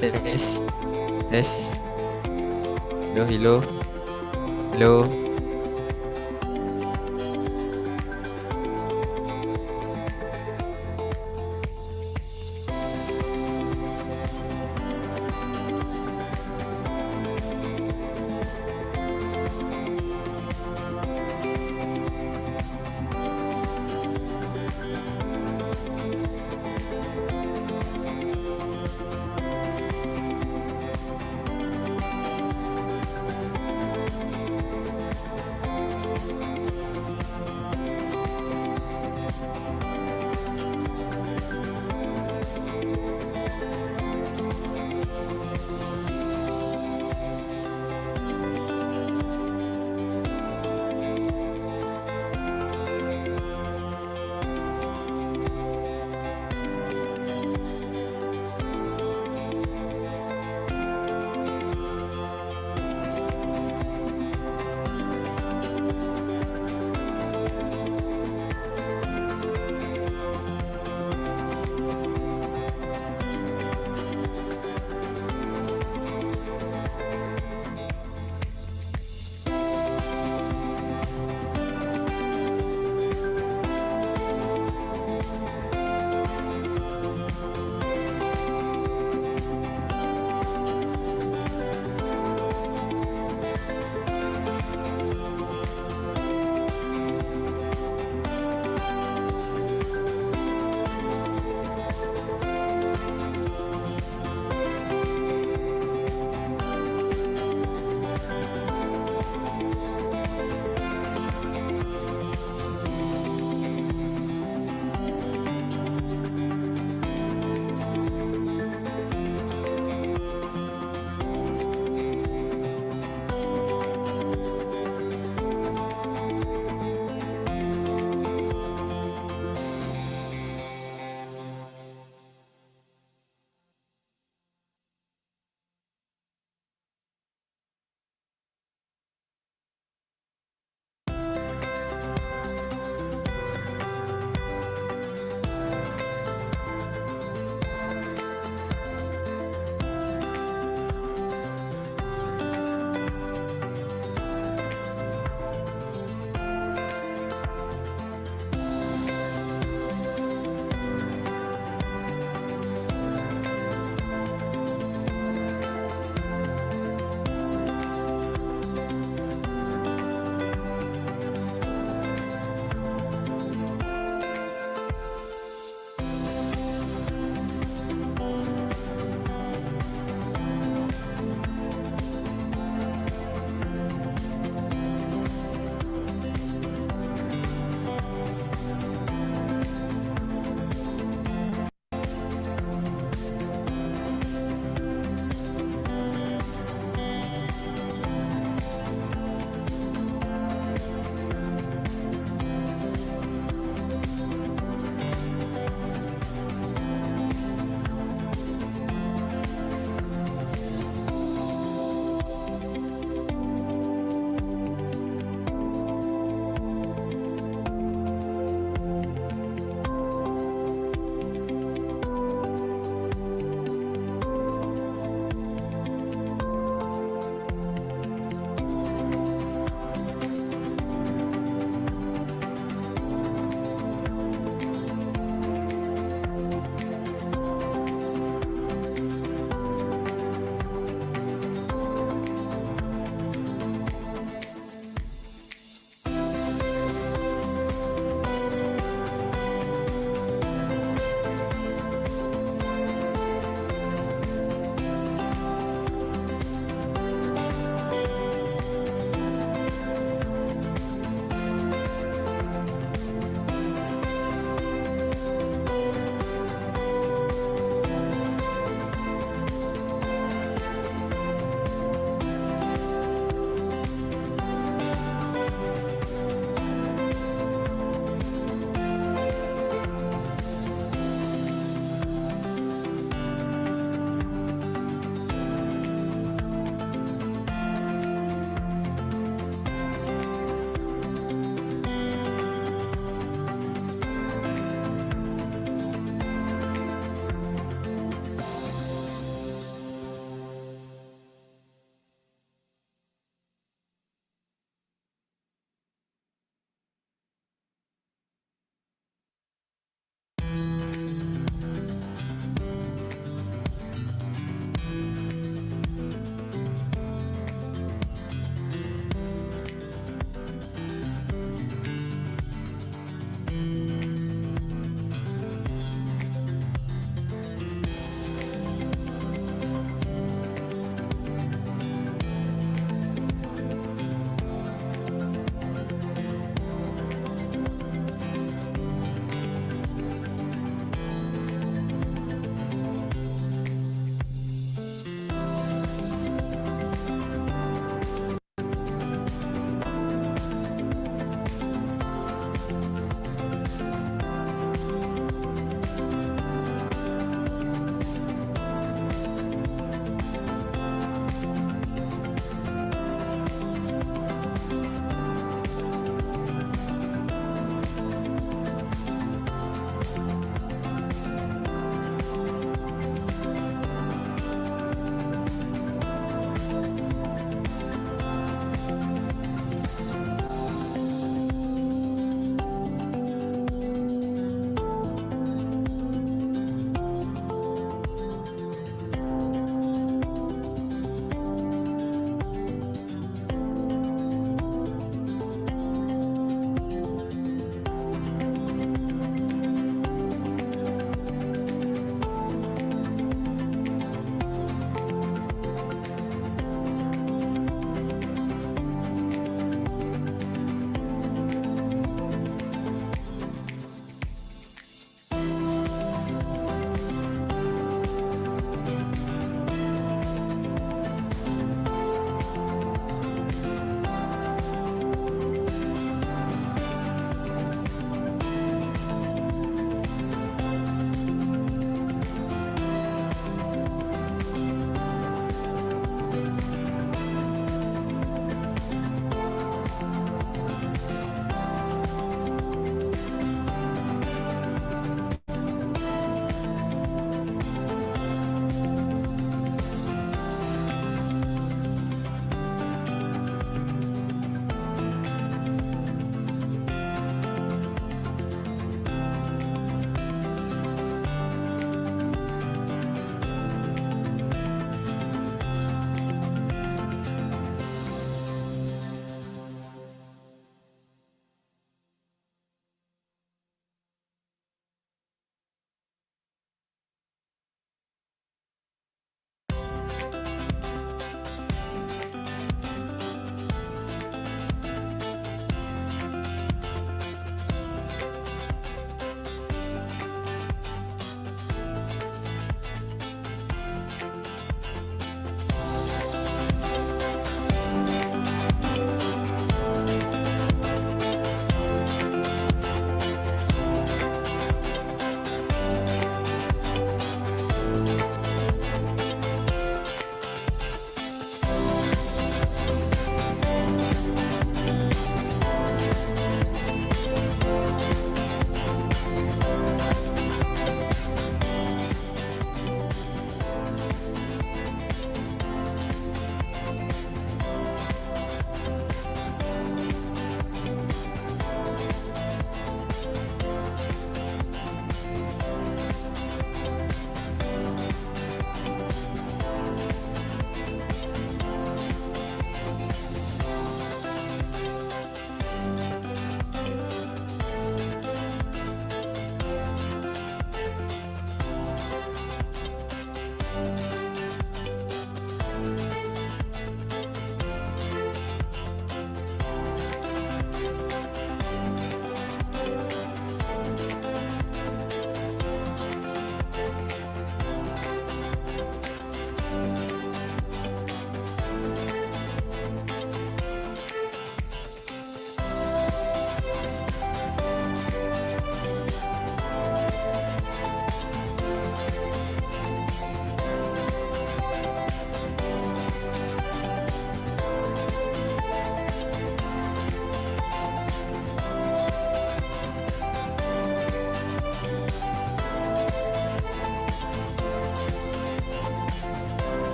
Tes. Tes. Hello, hello. Hello.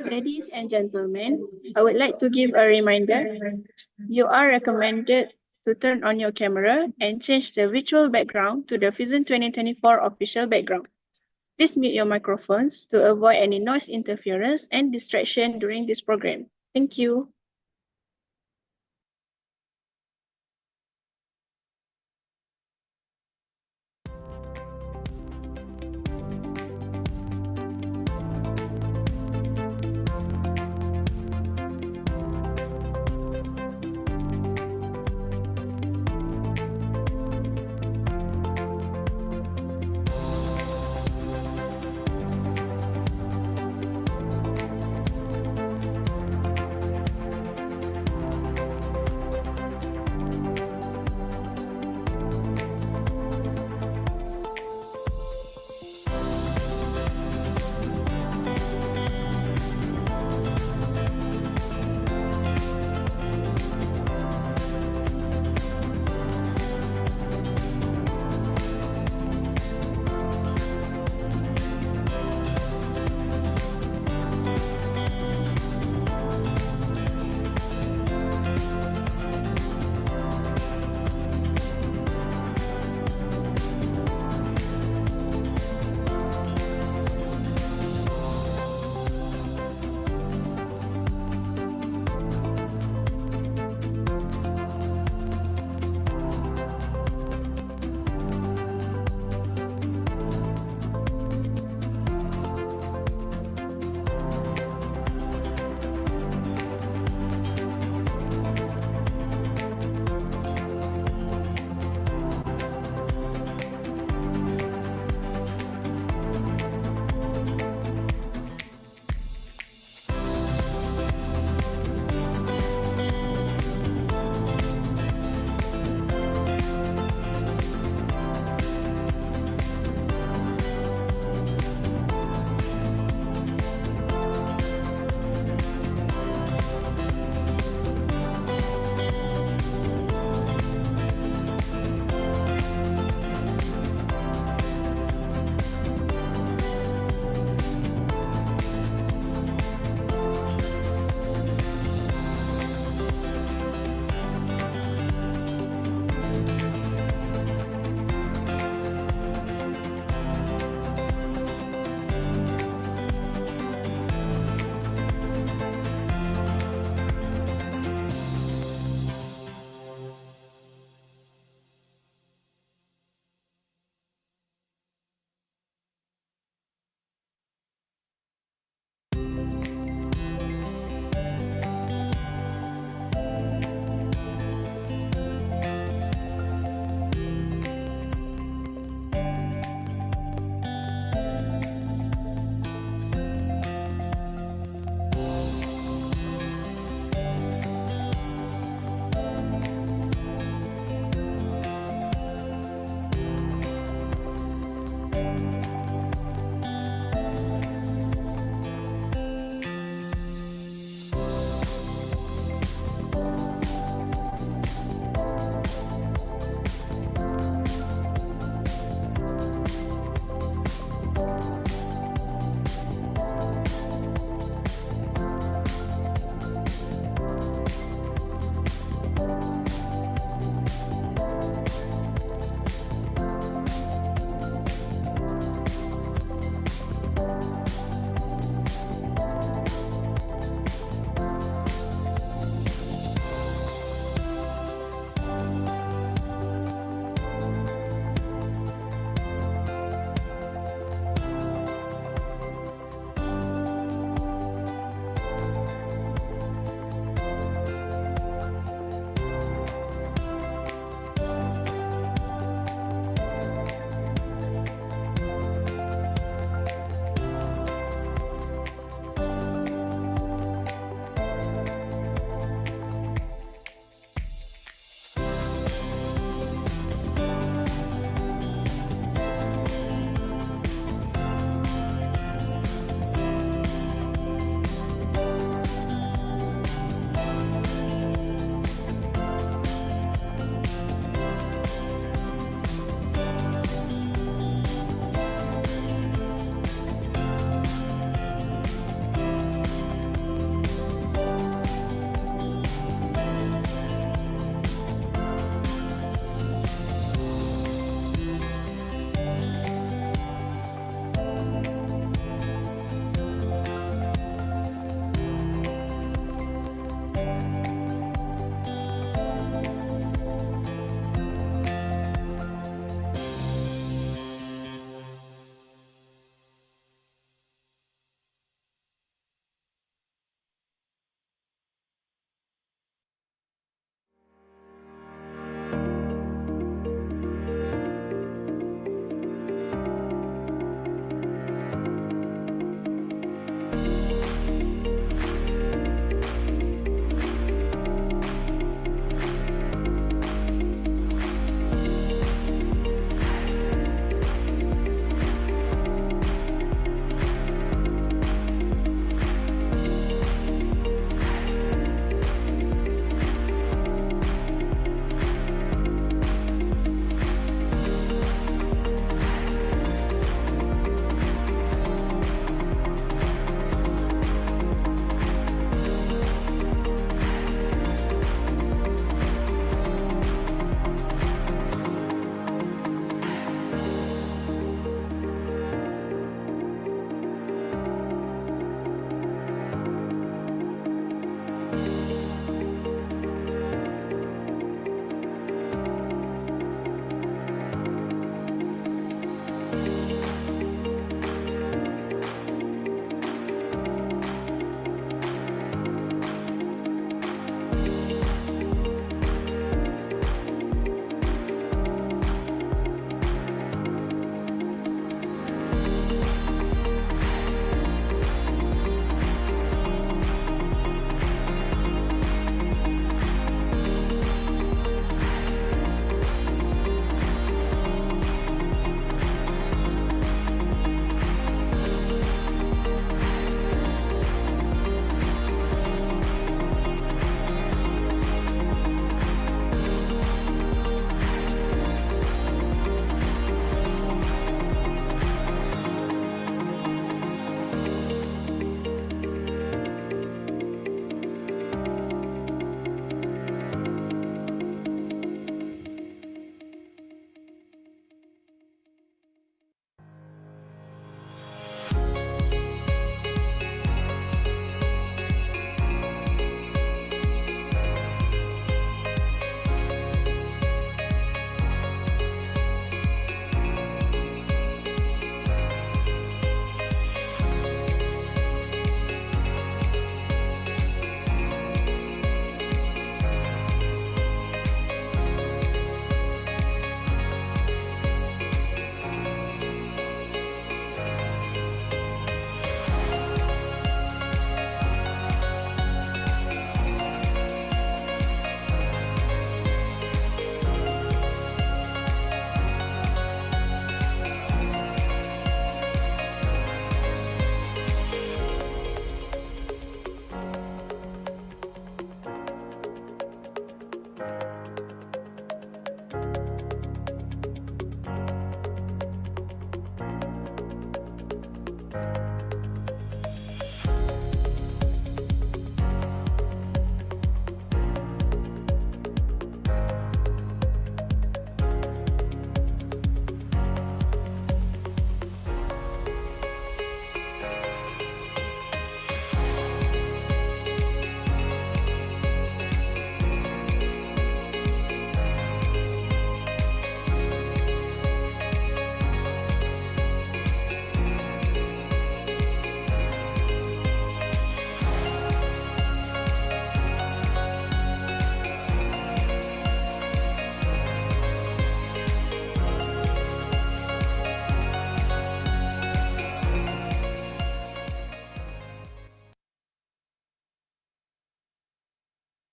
Ladies and gentlemen, I would like to give a reminder. You are recommended to turn on your camera and change the virtual background to the FISM 2024 official background. Please mute your microphones to avoid any noise interference and distraction during this program. Thank you.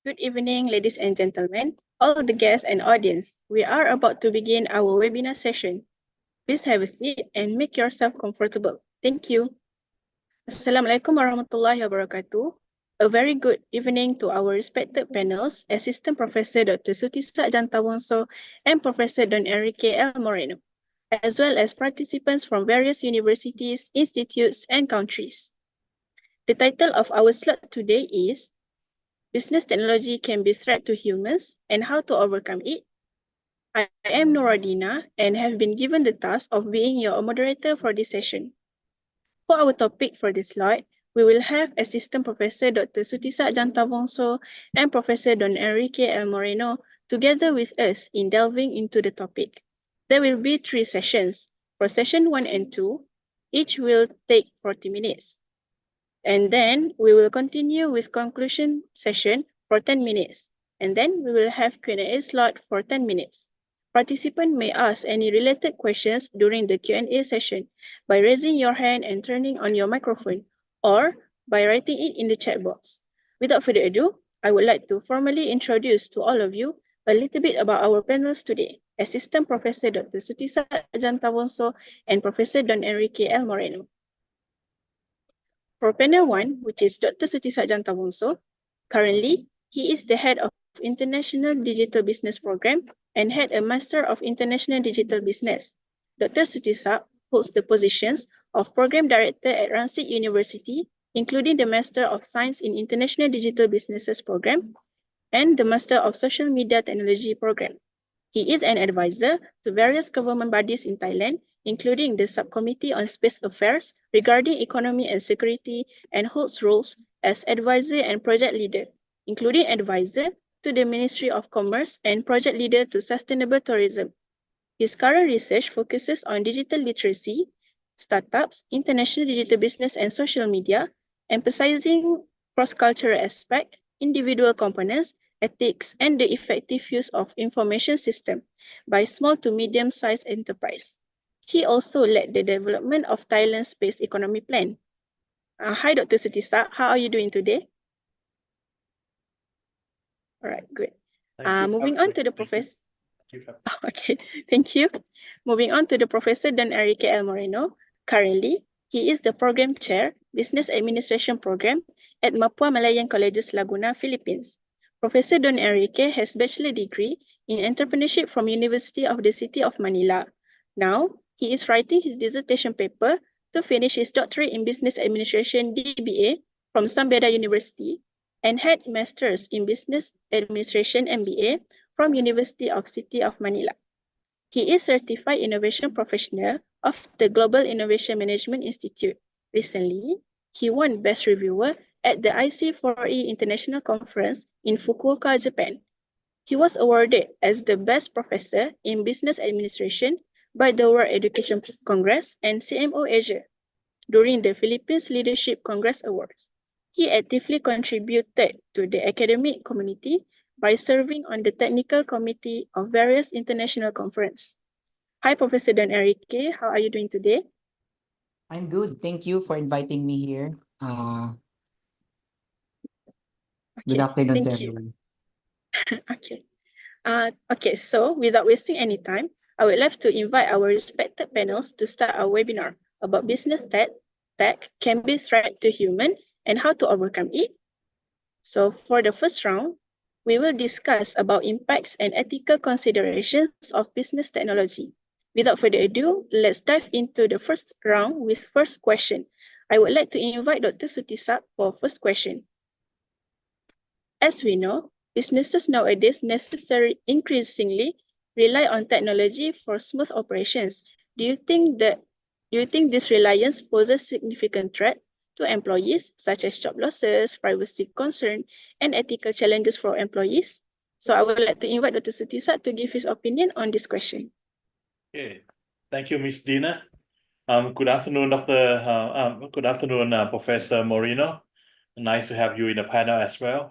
Good evening, ladies and gentlemen, all the guests and audience. We are about to begin our webinar session. Please have a seat and make yourself comfortable. Thank you. Assalamualaikum warahmatullahi wabarakatuh. A very good evening to our respected panels, Assistant Professor Dr. Sutisa Jantawongso and Professor Don Enrique L. Moreno, as well as participants from various universities, institutes, and countries. The title of our slot today is Business Technology Can Be Threat to Humans and How to Overcome It. I am Noradina and have been given the task of being your moderator for this session. For our topic for this slide, we will have Assistant Professor Dr. Sutisa Jantawongso and Professor Don Enrique L. Moreno together with us in delving into the topic. There will be 3 sessions. For session 1 and 2, each will take 40 minutes. And then we will continue with conclusion session for 10 minutes. And then we will have Q&A slot for 10 minutes. Participants may ask any related questions during the Q&A session by raising your hand and turning on your microphone, or by writing it in the chat box. Without further ado, I would like to formally introduce to all of you a little bit about our panels today. Assistant Professor Dr. Sutisa Jantawongso and Professor Don Enrique L. Moreno. For panel 1, which is Dr. Sutisa Jantawongso, currently he is the head of International Digital Business Program and had a Master of International Digital Business. Dr. Sutisa holds the positions of Program Director at Ransit University, including the Master of Science in International Digital Businesses Program and the Master of Social Media Technology Program. He is an advisor to various government bodies in Thailand, including the Subcommittee on Space Affairs regarding economy and security, and holds roles as advisor and project leader, including advisor to the Ministry of Commerce and project leader to sustainable tourism. His current research focuses on digital literacy, startups, international digital business and social media, emphasizing cross-cultural aspect, individual components, ethics, and the effective use of information system by small to medium-sized enterprise. He also led the development of Thailand's Space Economy Plan. Hi, Dr. Sutisa. How are you doing today? All right, good. Moving on to the professor. Okay, thank you. Moving on to the Professor Don Enrique L. Moreno. Currently, he is the Program Chair, Business Administration Program at Mapua Malayan Colleges Laguna, Philippines. Professor Don Enrique has bachelor degree in entrepreneurship from University of the City of Manila. Now, he is writing his dissertation paper to finish his doctorate in Business Administration DBA from Sambeda University and had Masters in Business Administration MBA from University of City of Manila. He is Certified Innovation Professional of the Global Innovation Management Institute. Recently, he won Best Reviewer at the IC4E International Conference in Fukuoka, Japan. He was awarded as the Best Professor in Business Administration by the World Education Congress and CMO Asia during the Philippines Leadership Congress Awards. He actively contributed to the academic community by serving on the technical committee of various international conferences. Hi, Professor Don Enrique. How are you doing today? I'm good. Thank you for inviting me here. Good afternoon to thank you. everyone. Okay. Okay, so without wasting any time, I would love to invite our respected panels to start our webinar about business tech can be threat to human and how to overcome it. So for the first round, we will discuss about impacts and ethical considerations of business technology. Without further ado, let's dive into the first round with first question. I would like to invite Dr. Sutisak for first question. As we know, businesses nowadays increasingly rely on technology for smooth operations. Do you think this reliance poses significant threat to employees, such as job losses, privacy concern, and ethical challenges for employees? So I would like to invite Dr. Sutisak to give his opinion on this question. Okay, thank you, Ms. Dina. Good afternoon, good afternoon, Professor Moreno. Nice to have you in the panel as well.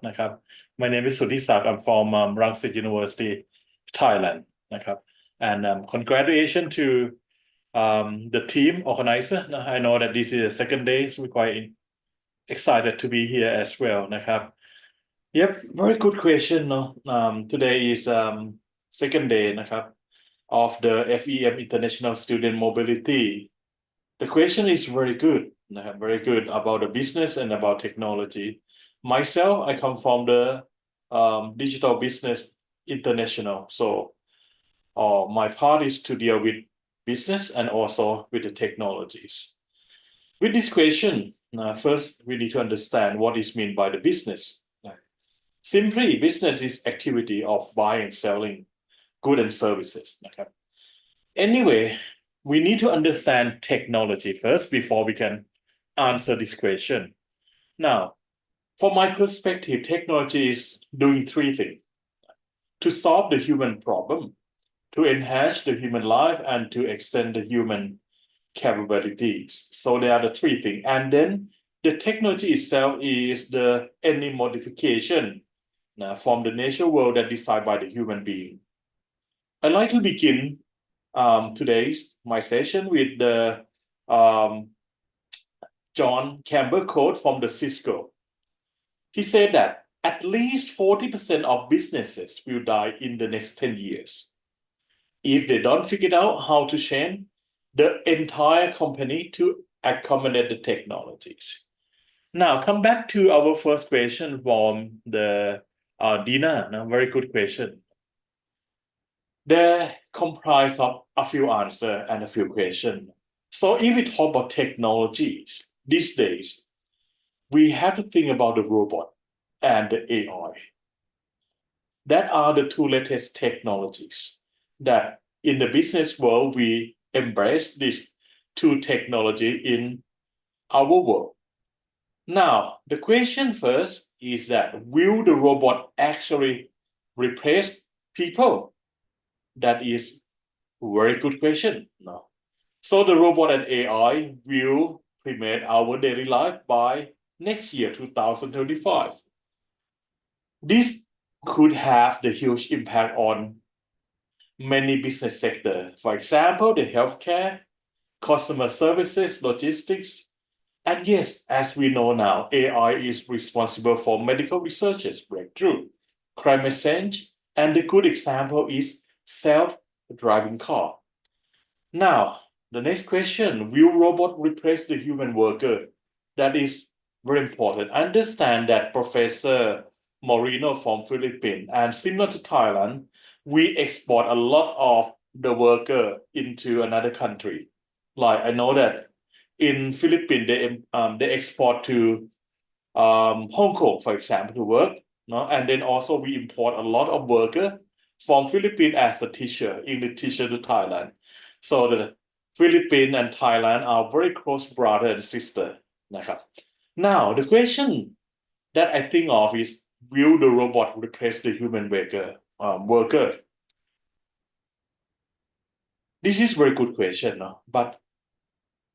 My name is Sutisak. I'm from Rangsit University, Thailand. And congratulations to the team organizer. I know that this is the second day, so we're quite excited to be here as well. Yep, very good question. Today is second day of the FEM International Student Mobility. The question is very good about the business and about technology. Myself, I come from the Digital Business International. So my part is to deal with business and also with the technologies. With this question, first we need to understand what is meant by the business. Simply, business is activity of buying and selling goods and services. Anyway, we need to understand technology first before we can answer this question. Now, from my perspective, technology is doing three things: to solve the human problem, to enhance the human life, and to extend the human capabilities. So there are the three things. And then the technology itself is any modification from the natural world that decided by the human being. I'd like to begin today's my session with the John Campbell quote from the Cisco. He said that at least 40% of businesses will die in the next 10 years. If they don't figure out how to change the entire company to accommodate the technologies. Now, come back to our first question from the Dina. Very good question. They comprise of a few answers and a few questions. So if we talk about technologies these days, we have to think about the robot and the AI. That are the two latest technologies that in the business world, we embrace these two technology in our world. Now, the question first is that will the robot actually replace people? That is a very good question. No. So the robot and AI will permeate our daily life by next year, 2025. This could have the huge impact on many business sectors. For example, the healthcare, customer services, logistics. And yes, as we know now, AI is responsible for medical researches, breakthrough, climate change, and the good example is self-driving car. Now, the next question, will robot replace the human worker? That is very important. Understand that Professor Moreno from Philippines, and similar to Thailand, we export a lot of the worker into another country. Like I know that in Philippines, they export to Hong Kong, for example, to work. No? And then also we import a lot of worker from Philippines as a teacher, English teacher to Thailand. So the Philippines and Thailand are very close brother and sister. Now, the question that I think of is, will the robot replace the human worker? This is a very good question, but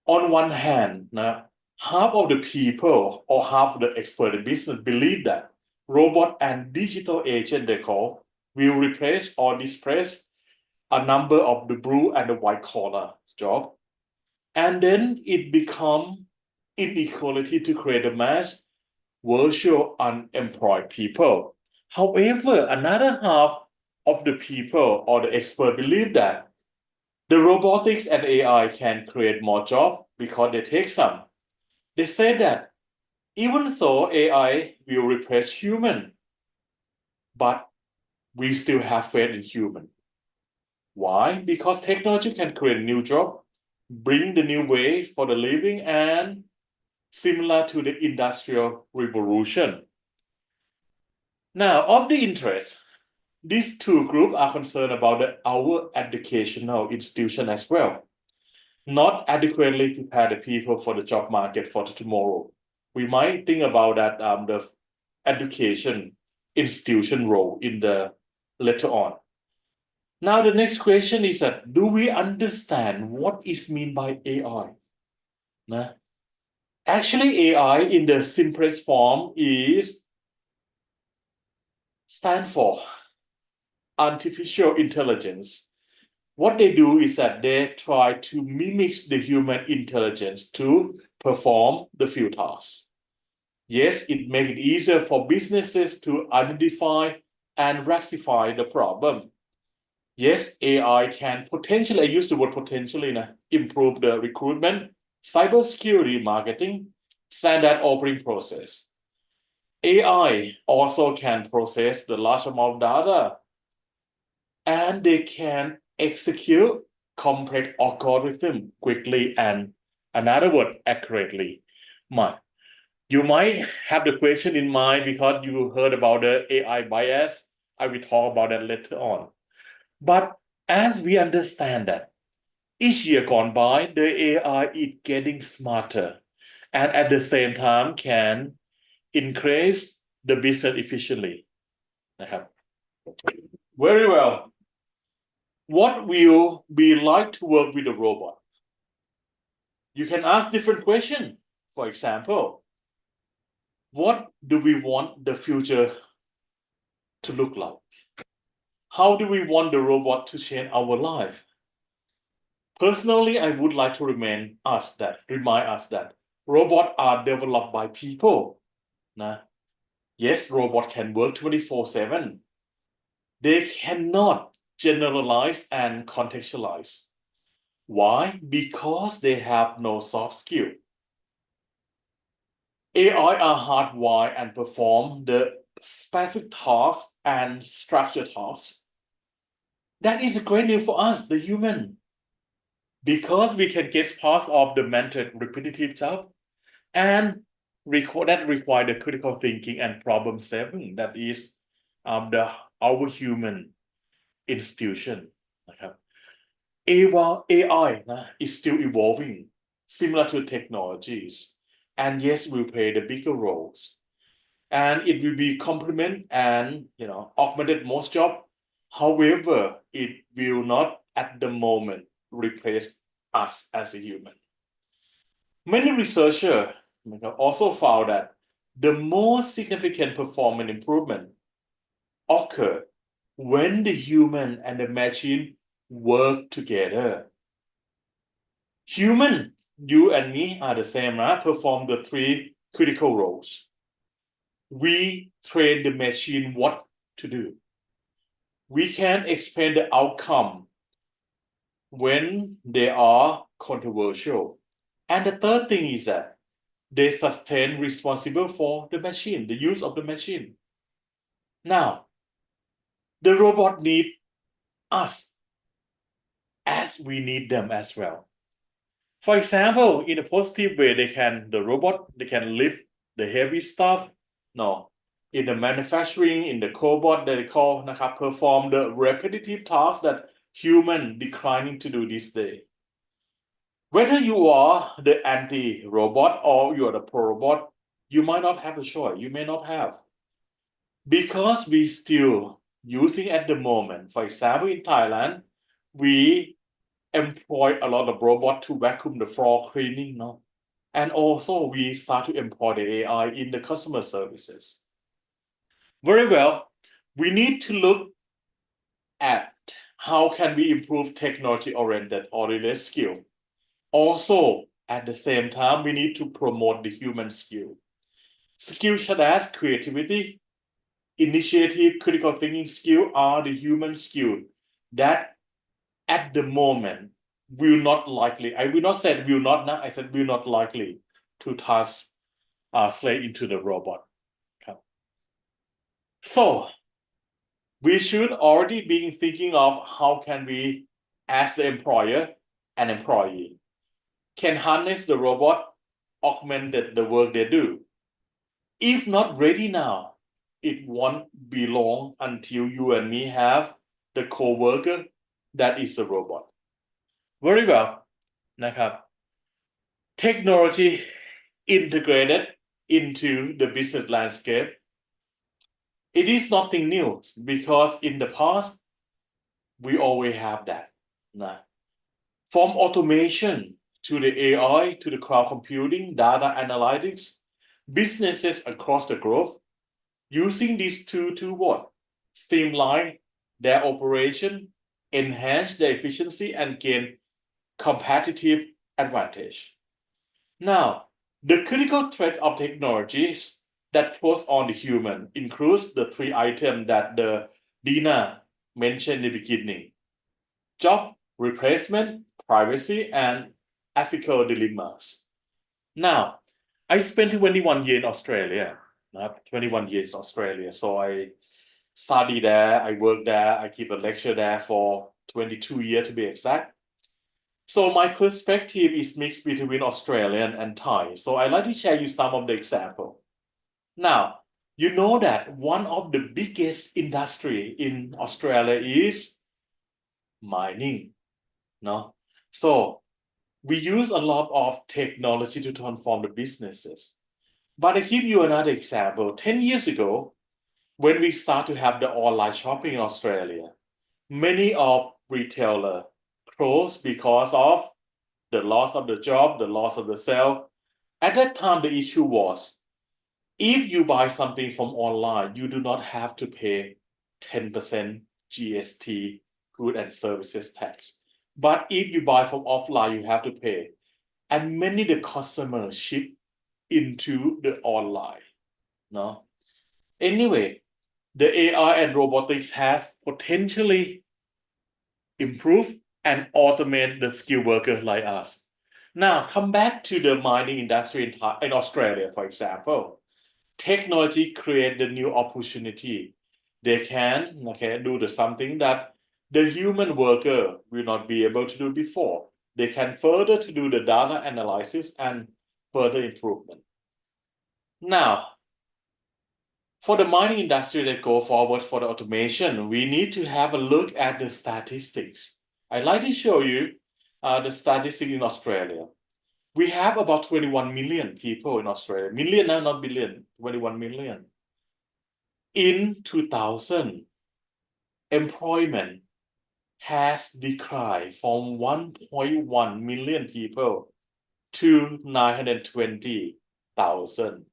on one hand, half of the people or half of the expert in business believe that robot and digital agent they call will replace or displace a number of the blue and the white collar job. And then it becomes inequality to create a mass virtual unemployed people. However, another half of the people or the expert believe that the robotics and AI can create more jobs because they take some. They say that even though AI will replace human, but we still have faith in human. Why? Because technology can create new job, bring the new way for the living, and similar to the Industrial Revolution. Now, of the interest, these two groups are concerned about our educational institution as well. Not adequately prepare the people for the job market for tomorrow. We might think about that the education institution role in the later on. Now the next question is that do we understand what is mean by AI? Nah. Actually, AI in the simplest form is stand for artificial intelligence. What they do is that they try to mimic the human intelligence to perform the few tasks. Yes, it makes it easier for businesses to identify and rectify the problem. Yes, AI can potentially, I use the word potentially, improve the recruitment, cybersecurity, marketing, standard operating process. AI also can process the large amount of data, and they can execute complex algorithm quickly and, another word, accurately. You might have the question in mind because you heard about the AI bias. I will talk about that later on. But as we understand that each year gone by, the AI is getting smarter and at the same time can increase the business efficiently. Very well. What will be like to work with a robot? You can ask different questions. For example, what do we want the future to look like? How do we want the robot to change our life? Personally, I would like to remind us that robots are developed by people. Yes, robots can work 24/7. They cannot generalize and contextualize. Why? Because they have no soft skill. AI are hardwired and perform the specific tasks and structured tasks. That is a great news for us, the human. Because we can get past of the mental repetitive job and require the critical thinking and problem solving. That is our human institution. AI is still evolving, similar to technologies, and yes, will play the bigger roles. And it will be complement and augmented most job. However, it will not at the moment replace us as a human. Many researchers also found that the most significant performance improvement occur when the human and the machine work together. Human, you and me are the same, right? Perform the three critical roles. We train the machine what to do. We can explain the outcome when they are controversial. And the third thing is that they sustain responsible for the machine, the use of the machine. Now, the robot need us as we need them as well. For example, in a positive way, the robot can lift the heavy stuff. No, in the manufacturing, in the cobot, they call perform the repetitive tasks that human declining to do this day. Whether you are the anti-robot or you are the pro-robot, you might not have a choice. You may not have. Because we still using at the moment, for example, in Thailand, we employ a lot of robots to vacuum the floor cleaning, no? And also we start to employ the AI in the customer services. Very well, we need to look at how can we improve technology-oriented audit skill. Also, at the same time, we need to promote the human skill. Skills such as creativity, initiative, critical thinking skill are the human skill that at the moment will not likely, I will not say will not now, I said will not likely to translate into the robot. So, we should already be thinking of how can we, as the employer and employee, can harness the robot, augment the work they do. If not ready now, it won't be long until you and me have the co-worker that is a robot. Very well นะครับ Technology integrated into the business landscape. It is nothing new because in the past we always have that นะ From automation to the AI to the cloud computing, data analytics, businesses across the globe using these to what? Streamline their operation, enhance their efficiency, and gain competitive advantage. Now, the critical threat of technologies that pose on the human includes the three items that the Dina mentioned in the beginning: job replacement, privacy, and ethical dilemmas. Now, I spent 21 years in Australia. 21 years in Australia. So I study there, I work there, I give a lecture there for 22 years to be exact. So my perspective is mixed between Australian and Thai. So I'd like to share you some of the example. Now, you know that one of the biggest industry in Australia is mining. No? So we use a lot of technology to transform the businesses. But I give you another example. 10 years ago, when we start to have the online shopping in Australia, many of retailer closed because of the loss of the job, the loss of the sale. At that time, the issue was, if you buy something from online, you do not have to pay 10% GST, good and services tax. But if you buy from offline, you have to pay. And many the customers shift into the online. No? Anyway, the AI and robotics has potentially improved and automate the skilled workers like us. Now, come back to the mining industry in Australia, for example. Technology create the new opportunity. They can do something that the human worker will not be able to do before. They can further to do the data analysis and further improvement. Now, for the mining industry that go forward for the automation, we need to have a look at the statistics. I'd like to show you the statistics in Australia. We have about 21 million people in Australia. Million, not billion, 21 million. In 2000, employment has declined from 1.1 million people to 920,000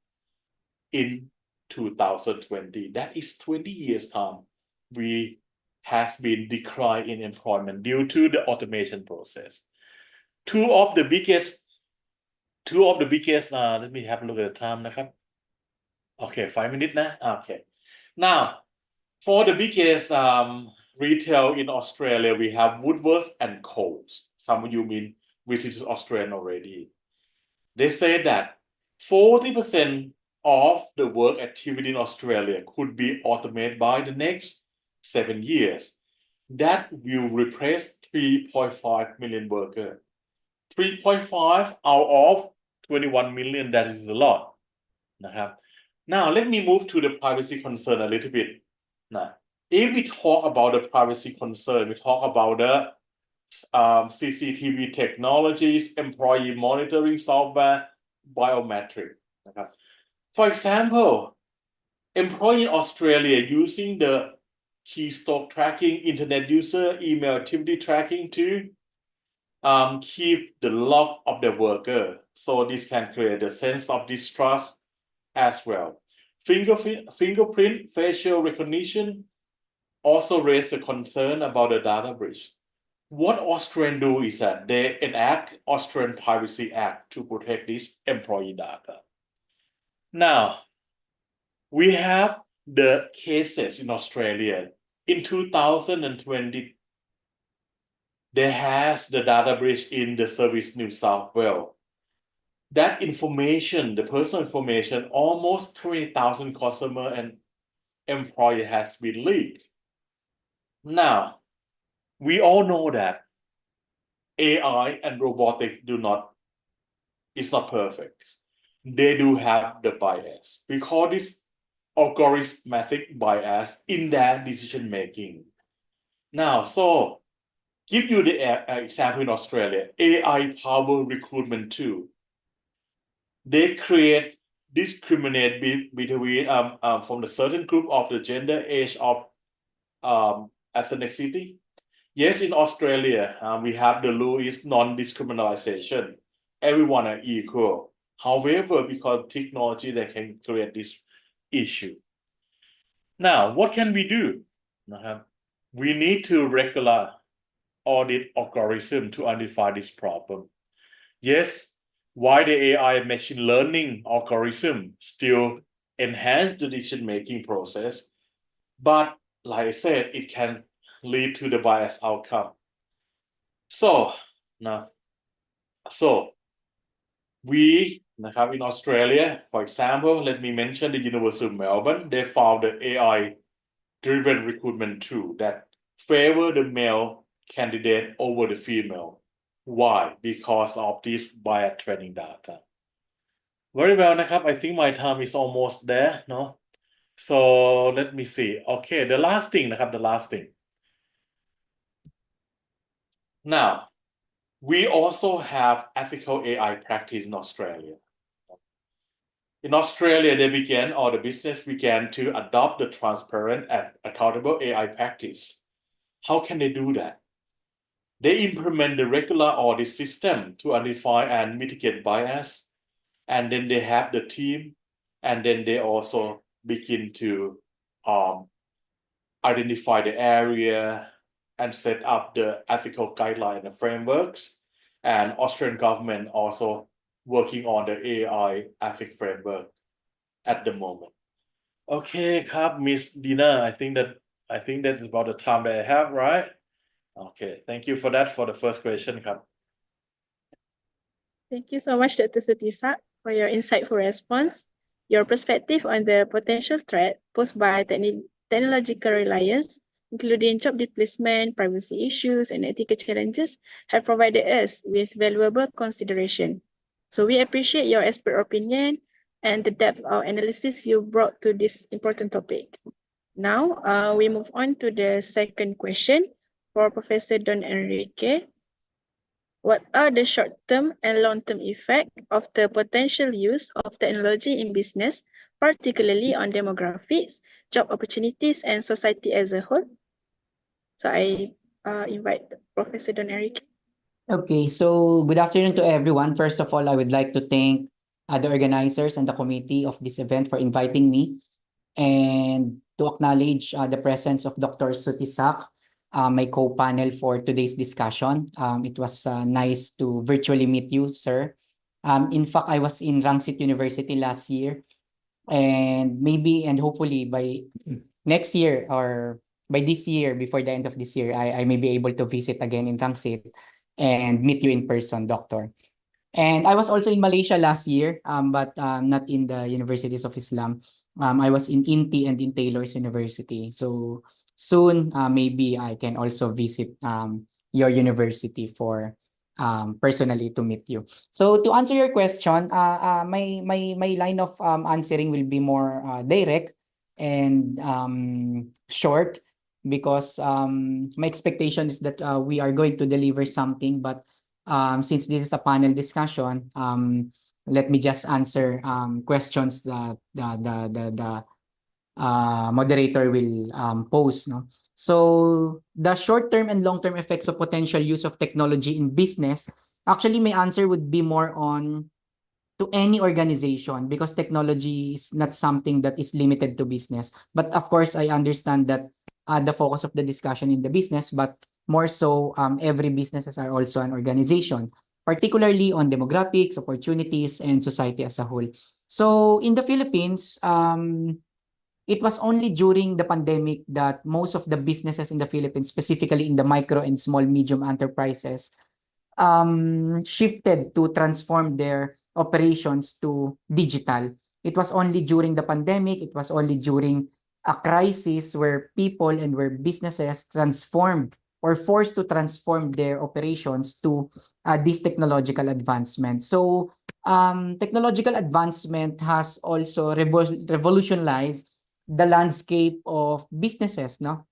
in 2020. That is 20 years time. We has been decline in employment due to the automation process. Two of the biggest, let me have a look at the time นะครับ Okay, 5 minutes นะ Okay. Now, for the biggest retail in Australia, we have Woolworths and Coles. Some of you mean visited Australia already. They say that 40% of the work activity in Australia could be automated by the next 7 years. That will replace 3.5 million workers. 3.5 out of 21 million, that is a lot. นะครับ Now, let me move to the privacy concern a little bit. Now, if we talk about the privacy concern, we talk about the CCTV technologies, employee monitoring software, biometric. นะครับ For example, employee in Australia using the keystroke tracking, internet user, email activity tracking to keep the log of the worker. So this can create a sense of distrust as well. Fingerprint, facial recognition also raise a concern about the data breach. What Australians do is that they enact Australian Privacy Act to protect this employee data. Now, we have the cases in Australia. In 2020, there has the data breach in the service New South Wales. That information, the personal information, almost 20,000 customer and employee has been leaked. Now, we all know that AI and robotics it's not perfect. They do have the bias. We call this algorithmic bias in their decision making. Now, so give you the example in Australia, AI power recruitment tool. They create discriminate between from the certain group of the gender, age, of ethnicity. Yes, in Australia, we have the law is non-discrimination. Everyone are equal. However, because technology, they can create this issue. Now, what can we do? We need to regular audit algorithm to identify this problem. Yes, why the AI machine learning algorithm still enhance the decision-making process, but like I said, it can lead to the biased outcome. So now, we in Australia, for example, let me mention the University of Melbourne. They found the AI-driven recruitment tool that favor the male candidate over the female. Why? Because of this bias training data. Very well, Nakab. I think my time is almost there, no? So let me see. Okay, the last thing, Nakab, the last thing. Now, we also have ethical AI practice in Australia. In Australia, the business began to adopt the transparent and accountable AI practice. How can they do that? They implement the regular audit system to identify and mitigate bias. And then they have the team, and then they also begin to identify the area and set up the ethical guideline and frameworks. And Australian government also working on the AI ethic framework at the moment. Okay, Miss Dina, I think that's about the time that I have, right? Okay, thank you for that for the first question, Thank you so much, Dr. Sutisak, for your insightful response. Your perspective on the potential threat posed by technological reliance, including job displacement, privacy issues, and ethical challenges, have provided us with valuable consideration. So we appreciate your expert opinion and the depth of analysis you brought to this important topic. Now, we move on to the second question for Professor Don Enrique. What are the short-term and long-term effects of the potential use of technology in business, particularly on demographics, job opportunities, and society as a whole? So I invite Professor Don Enrique. Okay, so good afternoon to everyone. First of all, I would like to thank the organizers and the committee of this event for inviting me and to acknowledge the presence of Dr. Sutisak, my co-panel for today's discussion. It was nice to virtually meet you, sir. In fact, I was in Rangsit University last year, and maybe and hopefully by next year or by this year, before the end of this year, I may be able to visit again in Rangsit and meet you in person, Doctor. And I was also in Malaysia last year, but not in the Universities of Islam. I was in INTI and in Taylor's University. So soon, maybe I can also visit your university for personally to meet you. So to answer your question, my line of answering will be more direct and short because my expectation is that we are going to deliver something, but since this is a panel discussion, let me just answer questions that the moderator will pose. No? So the short-term and long-term effects of potential use of technology in business, actually my answer would be more on to any organization because technology is not something that is limited to business. But of course, I understand that the focus of the discussion in the business, but more so every businesses are also an organization, particularly on demographics, opportunities, and society as a whole. So in the Philippines, it was only during the pandemic that most of the businesses in the Philippines, specifically in the micro and small medium enterprises, shifted to transform their operations to digital. It was only during the pandemic, it was only during a crisis where people and where businesses transformed or forced to transform their operations to this technological advancement. So technological advancement has also revolutionized the landscape of businesses, no?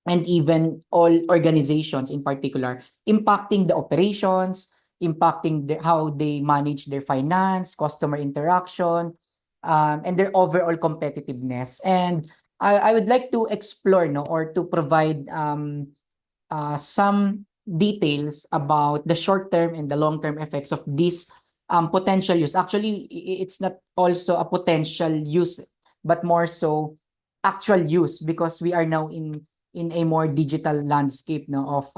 And even all organizations in particular, impacting the operations, impacting how they manage their finance, customer interaction, and their overall competitiveness. And I would like to explore, no, or to provide some details about the short-term and the long-term effects of this potential use. Actually, it's not also a potential use, but more so actual use, because we are now in a more digital landscape, no, of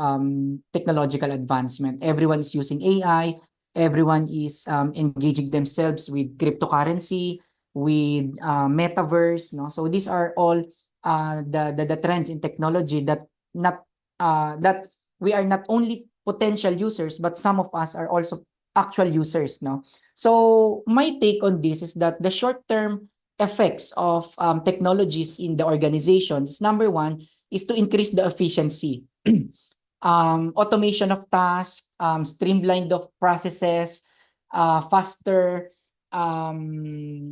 technological advancement. Everyone is using AI. Everyone is engaging themselves with cryptocurrency, with metaverse, no. So these are all the trends in technology that we are not only potential users, but some of us are also actual users, no. So my take on this is that the short-term effects of technologies in the organizations, number one, is to increase the efficiency, automation of tasks, streamlined of processes, faster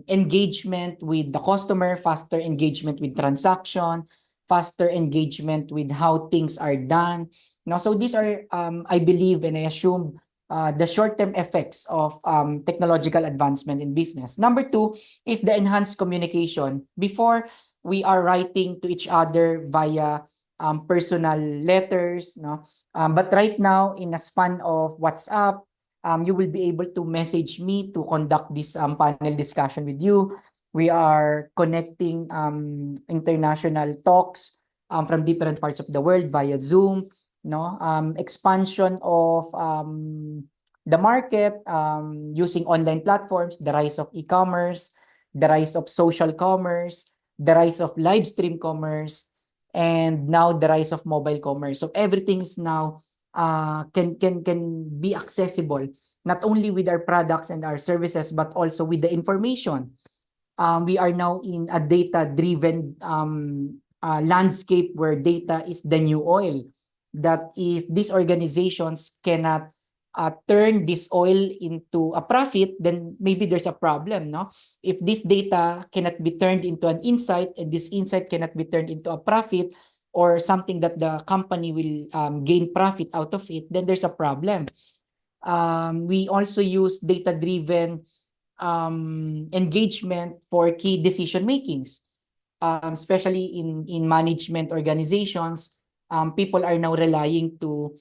engagement with the customer, faster engagement with transaction, faster engagement with how things are done. Now, so these are, I believe and I assume, the short-term effects of technological advancement in business. Number two is the enhanced communication. Before, we are writing to each other via personal letters, no? But right now, in a span of WhatsApp, you will be able to message me to conduct this panel discussion with you. We are connecting international talks from different parts of the world via Zoom, no? Expansion of the market using online platforms, the rise of e-commerce, the rise of social commerce, the rise of live stream commerce, and now the rise of mobile commerce. So everything is now can be accessible, not only with our products and our services, but also with the information. We are now in a data-driven landscape where data is the new oil. That if these organizations cannot turn this oil into a profit, then maybe there's a problem, no? If this data cannot be turned into an insight, and this insight cannot be turned into a profit or something that the company will gain profit out of it, then there's a problem. We also use data-driven engagement for key decision makings, especially in management organizations. People are now relying to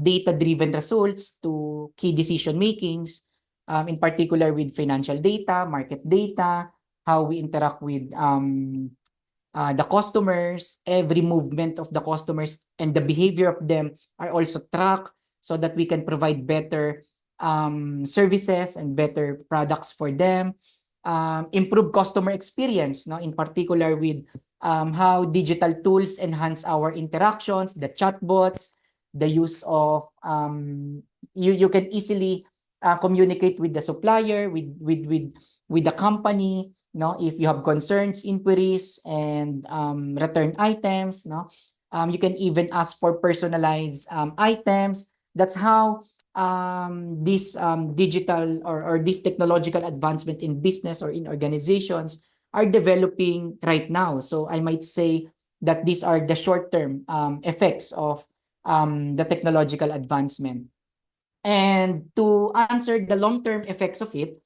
data-driven results to key decision makings, in particular with financial data, market data, how we interact with the customers, every movement of the customers and the behavior of them are also tracked so that we can provide better services and better products for them. Improve customer experience, no? In particular with how digital tools enhance our interactions, the chatbots, the use of you can easily communicate with the supplier, with the company, no? If you have concerns, inquiries, and return items, no? You can even ask for personalized items. That's how this digital or this technological advancement in business or in organizations are developing right now. So I might say that these are the short-term effects of the technological advancement. And to answer the long-term effects of it,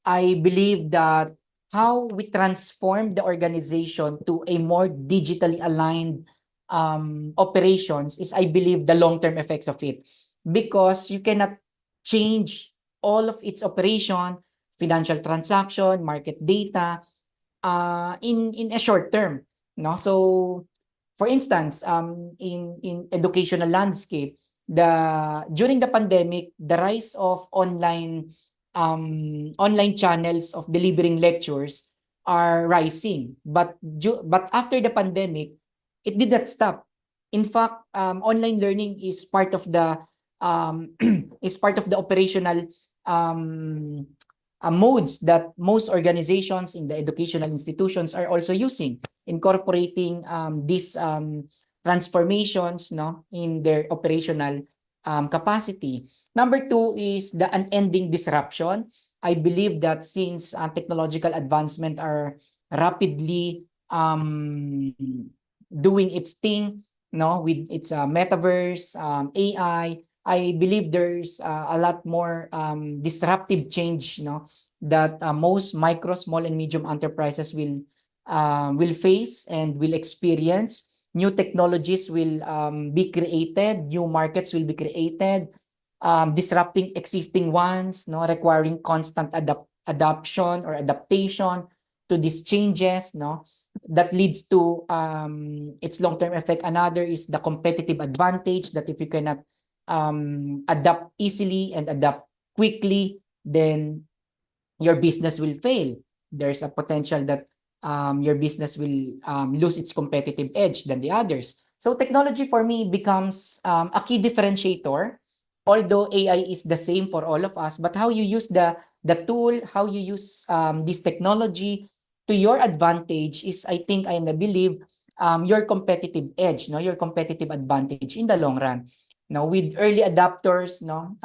I believe that how we transform the organization to a more digitally aligned operations is, I believe, the long-term effects of it. Because you cannot change all of its operation, financial transaction, market data, in a short term, no? So, for instance, in educational landscape, during the pandemic, the rise of online channels of delivering lectures are rising. But after the pandemic, it did not stop. In fact, online learning is part of the is part of the operational modes that most organizations in the educational institutions are also using, incorporating these transformations, no, in their operational capacity. Number two is the unending disruption. I believe that since technological advancement are rapidly doing its thing, no, with its metaverse, I believe there's a lot more disruptive change, no, that most micro, small, and medium enterprises will face and will experience. New technologies will be created, new markets will be created, disrupting existing ones, no, requiring constant adoption or adaptation to these changes, no, that leads to its long-term effect. Another is the competitive advantage, that if you cannot adapt easily and adapt quickly, then your business will fail. There's a potential that your business will lose its competitive edge than the others. So technology for me becomes a key differentiator. Although AI is the same for all of us, but how you use the tool, how you use this technology to your advantage is, I think, I believe, your competitive edge, no, your competitive advantage in the long run. Now, with early adapters, no,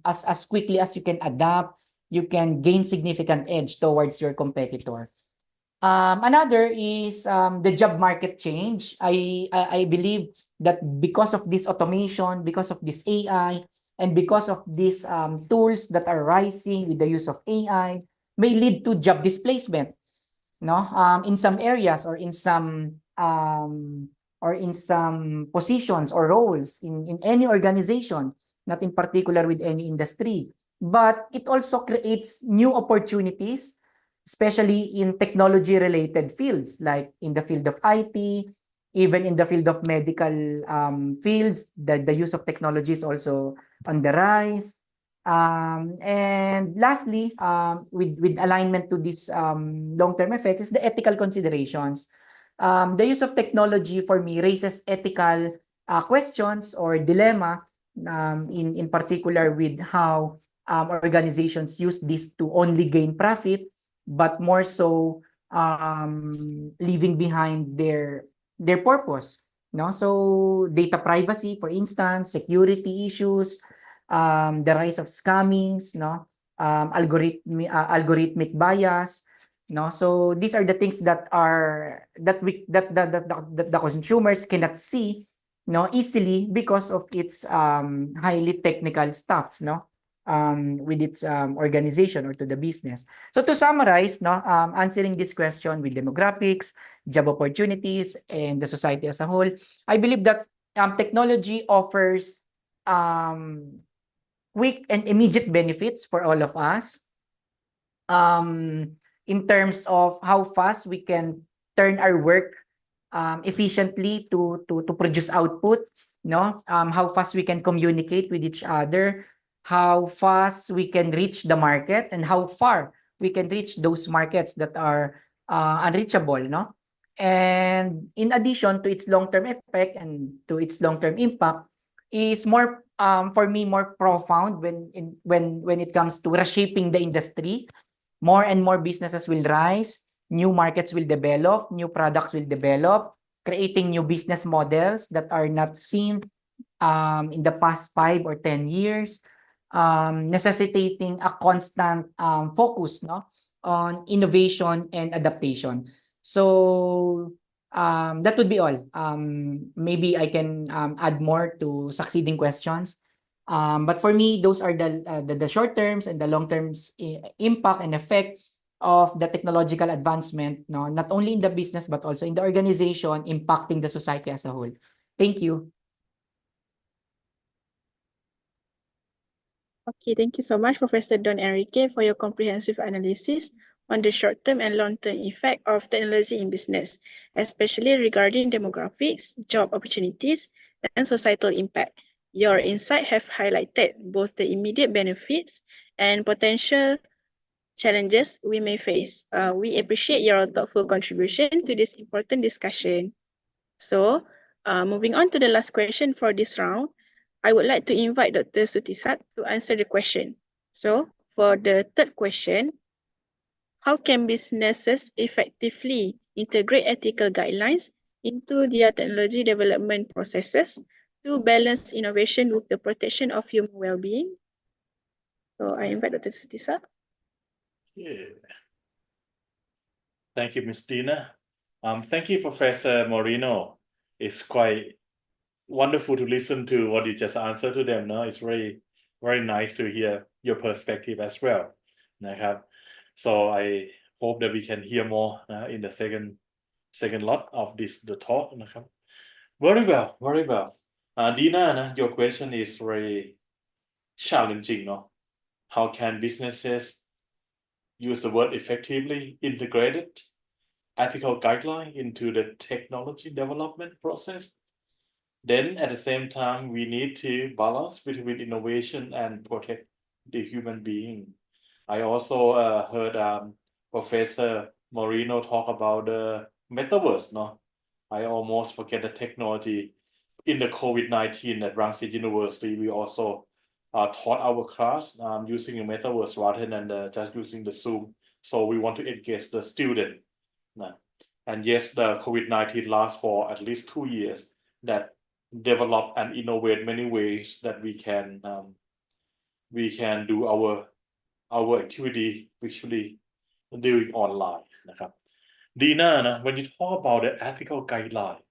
as quickly as you can adapt, you can gain significant edge towards your competitor. Another is the job market change. I believe that because of this automation, because of this AI, and because of these tools that are rising with the use of AI, may lead to job displacement, no, in some areas or in some positions or roles in any organization, not in particular with any industry. But it also creates new opportunities, especially in technology-related fields, like in the field of IT, even in the field of medical fields. The use of technology is also on the rise. And lastly, with alignment to this long-term effect is the ethical considerations. The use of technology for me raises ethical questions or dilemma, in particular with how organizations use this to only gain profit, but more so leaving behind their purpose. No, so data privacy, for instance, security issues, the rise of scammings, no, algorithmic bias, no. So these are the things that the consumers cannot see, no, easily because of its highly technical stuff, no, with its organization or to the business. So to summarize, no, answering this question with demographics, job opportunities, and the society as a whole, I believe that technology offers quick and immediate benefits for all of us, in terms of how fast we can turn our work efficiently to produce output, no, how fast we can communicate with each other, how fast we can reach the market, and how far we can reach those markets that are unreachable, no. And in addition to its long-term effect and to its long-term impact, is more for me more profound when it comes to reshaping the industry. More and more businesses will rise, new markets will develop, new products will develop, creating new business models that are not seen in the past 5 or 10 years, necessitating a constant focus, no, on innovation and adaptation. So that would be all. Maybe I can add more to succeeding questions. But for me, those are the short terms and the long terms impact and effect of the technological advancement, no, not only in the business but also in the organization, impacting the society as a whole. Thank you. Okay, thank you so much, Professor Don Enrique, for your comprehensive analysis on the short-term and long-term effect of technology in business, especially regarding demographics, job opportunities, and societal impact. Your insights have highlighted both the immediate benefits and potential challenges we may face. We appreciate your thoughtful contribution to this important discussion. So, moving on to the last question for this round, I would like to invite Dr. Sutisat to answer the question. So, For the third question, how can businesses effectively integrate ethical guidelines into their technology development processes to balance innovation with the protection of human well-being? So I invite Dr. Sutisa. Yeah. Thank you, Ms. Dina. Thank you, Professor Moreno. It's quite wonderful to listen to what you just answered to them. No, it's very, very nice to hear your perspective as well. So I hope that we can hear more in the second lot of the talk. Very well, very well. Dina, your question is very challenging. No? How can businesses use the word effectively integrated ethical guideline into the technology development process? Then at the same time, we need to balance between innovation and protect the human being. I also heard Professor Moreno talk about the metaverse. No, I almost forget the technology. In the COVID-19 at Rangsit University, we also taught our class using a metaverse rather than just using the Zoom. So we want to engage the student. And yes, the COVID-19 lasts for at least 2 years that develop and innovate many ways that we can do our activity visually doing online. Dina, when you talk about the ethical guideline,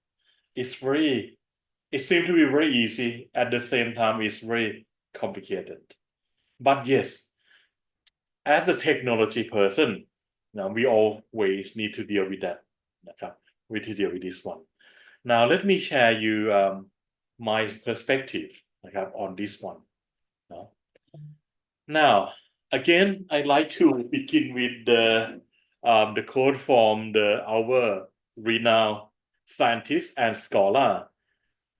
it seems to be very easy. At the same time, it's very complicated. But yes, as a technology person, we always need to deal with that. We need to deal with this one. Now, let me share you my perspective on this one. Now, again, I'd like to begin with the quote from our renowned scientist and scholar,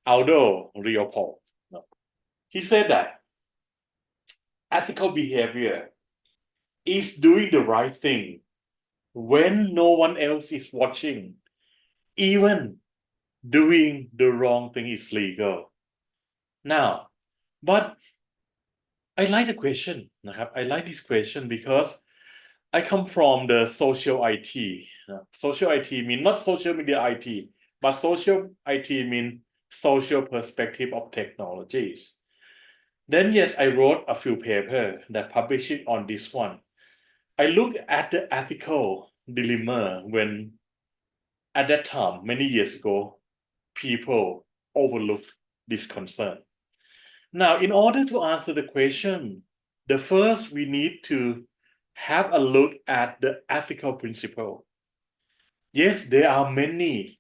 Aldo Leopold. He said that ethical behavior is doing the right thing when no one else is watching. Even doing the wrong thing is legal. Now, but I like the question. I like this question because I come from the social IT. Social IT mean not social media IT, but social IT mean social perspective of technologies. Then yes, I wrote a few papers that published it on this one. I look at the ethical dilemma when at that time, many years ago, people overlooked this concern. Now, in order to answer the question, the first we need to have a look at the ethical principle. Yes, there are many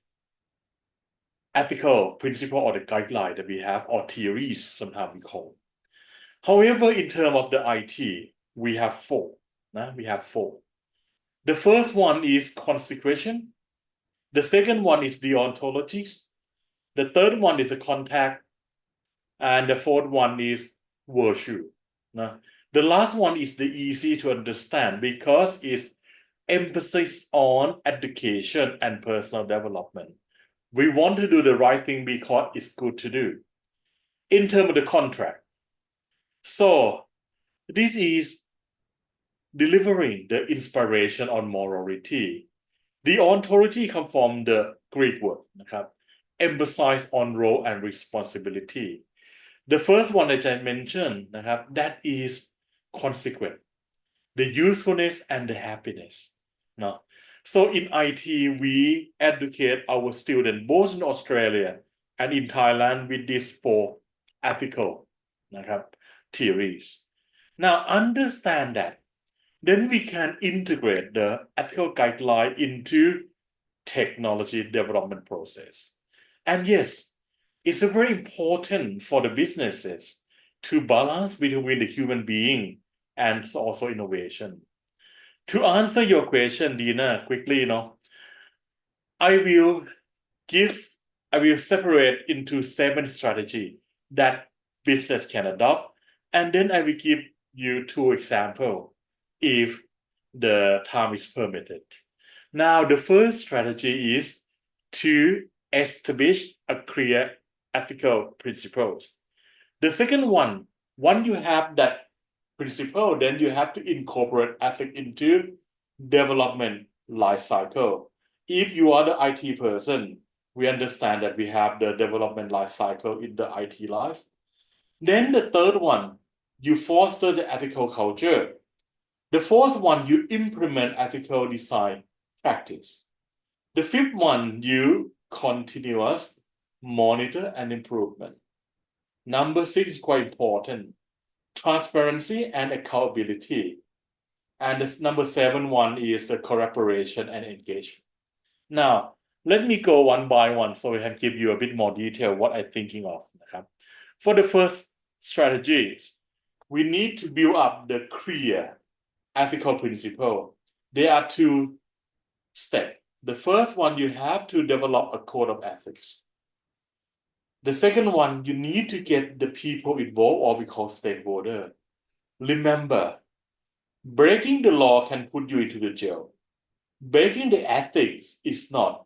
ethical principle or the guideline that we have, or theories, sometimes we call. However, in terms of the IT, we have four. We have four. The first one is consecration. The second one is deontologies. The third one is a contact. And the fourth one is virtue. The last one is the easy to understand because it's emphasis on education and personal development. We want to do the right thing because it's good to do. In terms of the contract, so this is delivering the inspiration on morality. The ontology comes from the Greek word, emphasize on role and responsibility. The first one that I mentioned, that is consequent, the usefulness and the happiness. So in IT, we educate our students both in Australia and in Thailand with these four ethical theories. Now understand that, then we can integrate the ethical guideline into technology development process. And yes, it's very important for the businesses to balance between the human being and also innovation. To answer your question, Dina, quickly, I will separate into 7 strategies that business can adopt, and then I will give you 2 examples if the time is permitted. Now, the first strategy is to establish a clear ethical principles. The second one, once you have that principle, then you have to incorporate ethics into development life cycle. If you are the IT person, we understand that we have the development life cycle in the IT life. Then the third one, you foster the ethical culture. The fourth one, you implement ethical design practice. The fifth one, you continuous monitor and improvement. Number 6 is quite important. Transparency and accountability. And the number 7 one is the collaboration and engagement. Now, let me go one by one so I can give you a bit more detail what I'm thinking of. For the first strategy, we need to build up the clear ethical principle. There are 2 steps. The first one, you have to develop a code of ethics. The second one, you need to get the people involved, or we call stakeholder. Remember, breaking the law can put you into the jail. Breaking the ethics is not.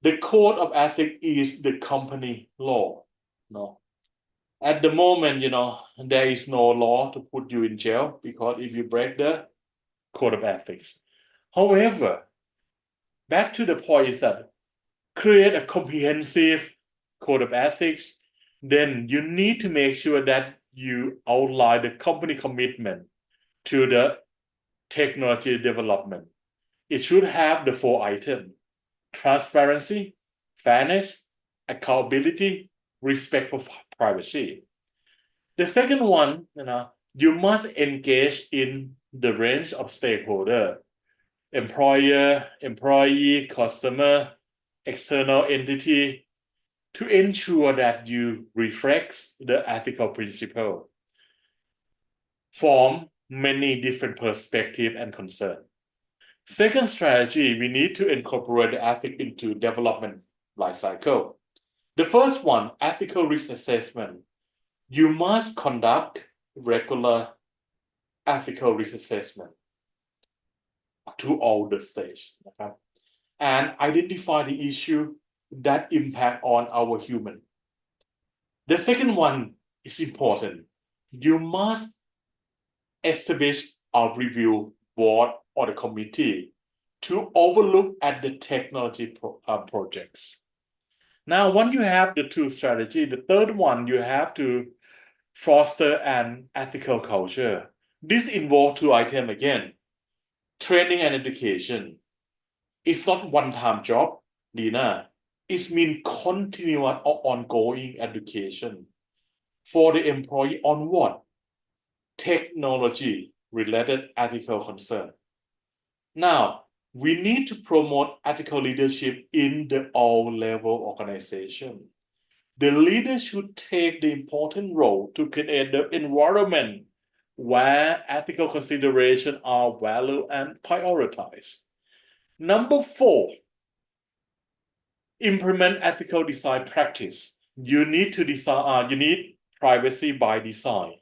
The code of ethics is the company law. No. At the moment, there is no law to put you in jail because if you break the code of ethics. However, back to the point is that create a comprehensive code of ethics, then you need to make sure that you outline the company commitment to the technology development. It should have the 4 items: transparency, fairness, accountability, respect for privacy. The second one, you must engage in the range of stakeholder, employer, employee, customer, external entity, to ensure that you reflect the ethical principle from many different perspectives and concerns. Second strategy, we need to incorporate the ethics into development life cycle. The first one, ethical risk assessment. You must conduct regular ethical risk assessment to all the stage, and identify the issue that impact on our human. The second one is important. You must establish a review board or the committee to overlook at the technology projects. Now, once you have the 2 strategy, the third one, you have to foster an ethical culture. This involves 2 items again: training and education. It's not one-time job, Dina. It means continuous or ongoing education for the employee on what? Technology-related ethical concern. Now, we need to promote ethical leadership in the all-level organization. The leader should take the important role to create the environment where ethical considerations are valued and prioritized. Number 4, implement ethical design practice. You need to design. You need privacy by design.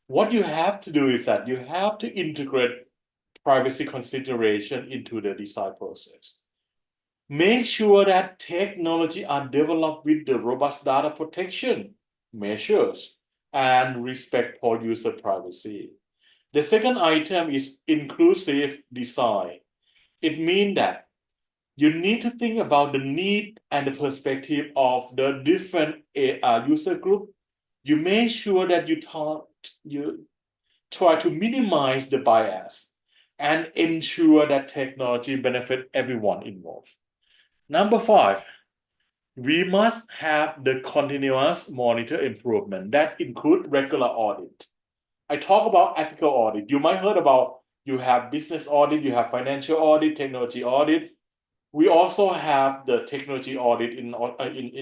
What you have to do is that you have to integrate privacy consideration into the design process. Make sure that technology are developed with the robust data protection measures and respect for user privacy. The second item is inclusive design. It means that you need to think about the need and the perspective of the different user group. You make sure that you try to minimize the bias and ensure that technology benefit everyone involved. Number 5, we must have the continuous monitor improvement that include regular audit. I talk about ethical audit. You might heard about, you have business audit, you have financial audit, technology audit. We also have the technology audit in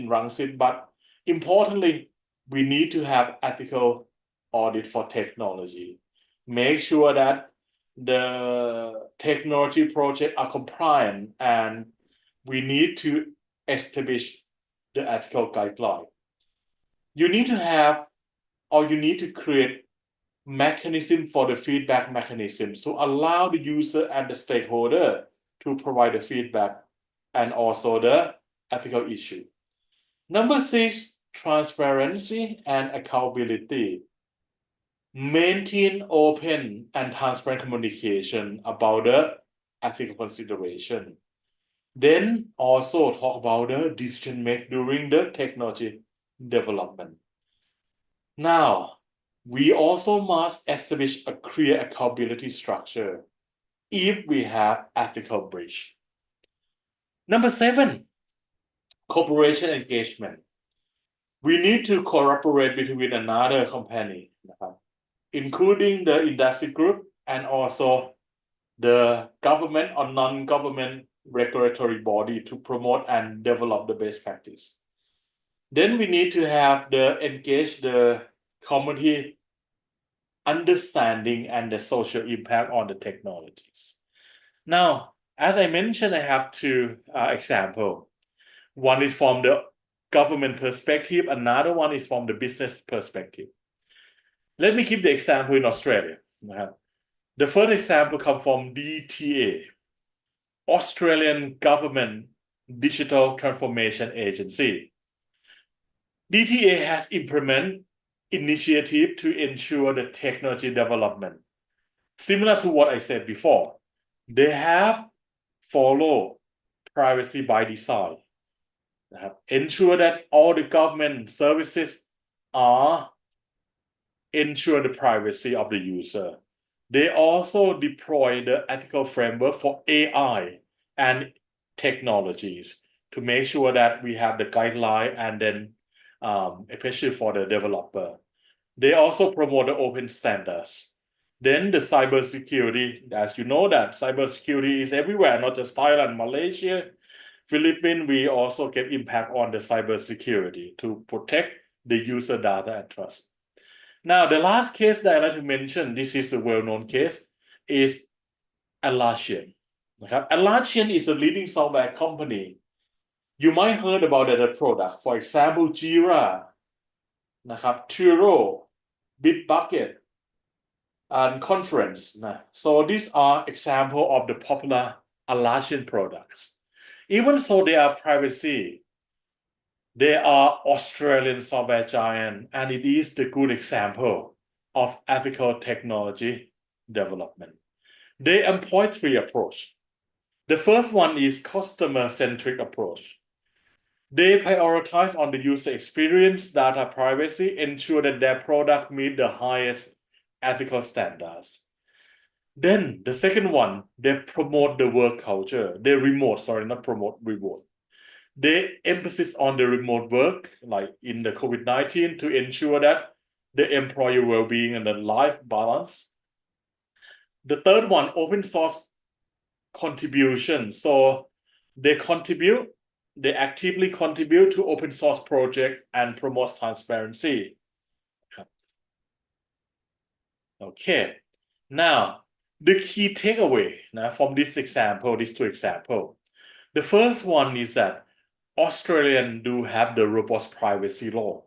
Rangsit, but importantly, we need to have ethical audit for technology. Make sure that the technology projects are compliant, and we need to establish the ethical guideline. You need to have, or you need to create mechanism for the feedback mechanisms to allow the user and the stakeholder to provide the feedback and also the ethical issue. Number 6, transparency and accountability. maintain open and transparent communication about the ethical consideration. Then also talk about the decision make during the technology development. Now, we also must establish a clear accountability structure if we have ethical breach. Number 7, cooperation engagement. We need to cooperate between another company, including the industry group and also the government or non-government regulatory body to promote and develop the best practice. Then we need to have engage the community understanding and the social impact on the technologies. Now, as I mentioned, I have 2 examples. One is from the government perspective, another one is from the business perspective. Let me give the example in Australia. The first example comes from DTA, Australian Government Digital Transformation Agency. DTA has implemented initiative to ensure the technology development. Similar to what I said before, they have followed privacy by design. Ensure that all the government services are ensure the privacy of the user. They also deploy the ethical framework for AI and technologies to make sure that we have the guideline and then especially for the developer. They also promote the open standards. Then the cybersecurity, as you know that cybersecurity is everywhere, not just Thailand, Malaysia, Philippines, we also get impact on the cybersecurity to protect the user data and trust. Now, the last case that I'd like to mention, this is a well-known case, is Atlassian. Atlassian is a leading software company. You might have heard about their product. For example, Jira, Trello, Bitbucket, and Conference. So these are examples of the popular Atlassian products. Even so, they are privacy. They are Australian software giant, and it is the good example of ethical technology development. They employ 3 approaches. The first one is customer-centric approach. They prioritize on the user experience, data privacy, ensure that their product meet the highest ethical standards. Then the second one, they promote the work culture. They reward. They emphasize on the remote work, like in the COVID-19, to ensure that the employee well-being and the life balance. The third one, open source contribution. So they actively contribute to open source project and promote transparency. Okay, now the key takeaway from these 2 examples. The first one is that Australians do have the robust privacy law.